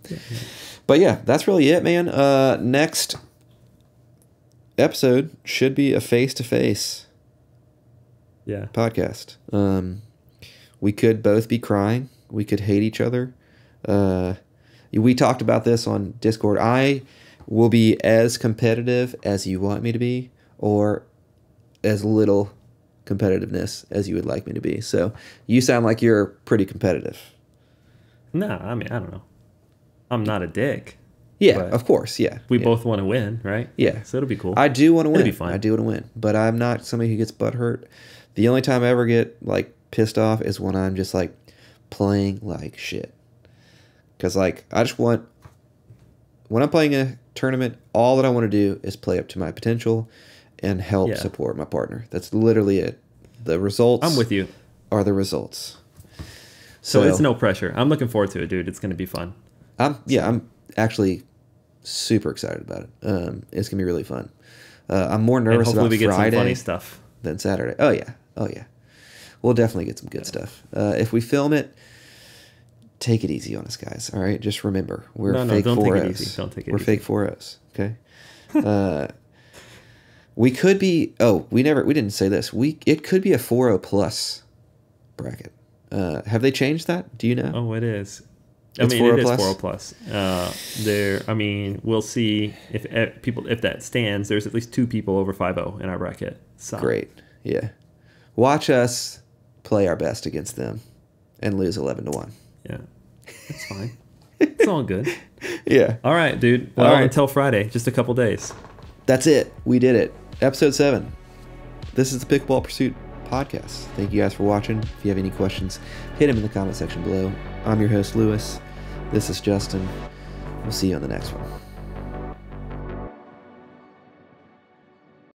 But yeah, that's really it, man. Next episode should be a face-to-face podcast. We could both be crying. We could hate each other. We talked about this on Discord. I will be as competitive as you want me to be, or as little competitiveness as you would like me to be. So you sound like you're pretty competitive. No, I mean, I don't know. I'm not a dick. Yeah, of course. Yeah. We both want to win, right? Yeah. So it'll be cool. I do want to win. It'll be fun. I do want to win. But I'm not somebody who gets butthurt. The only time I ever get like pissed off is when I'm just like playing like shit. Because, like, when I'm playing a tournament, all that I want to do is play up to my potential and help support my partner. That's literally it. The results I'm with you. Are the results. So it's no pressure. I'm looking forward to it, dude. It's going to be fun. I'm actually super excited about it. It's going to be really fun. I'm more nervous about Friday get some funny stuff than Saturday. Oh, yeah. We'll definitely get some good stuff. If we film it, take it easy on us, guys. All right, just remember we're fake 4Os. Take it easy. Don't take it we're easy. Fake 4Os. Okay. We could be. Oh, we didn't say this. It could be a 4O plus bracket. Have they changed that? Do you know? Oh, it is. It's it 4O is plus? 4O plus. We'll see if that stands. There's at least 2 people over 5-0 in our bracket. So. Great. Yeah. Watch us play our best against them and lose 11-1. Yeah, it's fine. It's all good. Yeah. All right, dude. Well, until Friday, just a couple days. That's it. We did it. Episode 7. This is the Pickleball Pursuit podcast. Thank you guys for watching. If you have any questions, hit them in the comment section below. I'm your host, Lewis. This is Justin. We'll see you on the next one.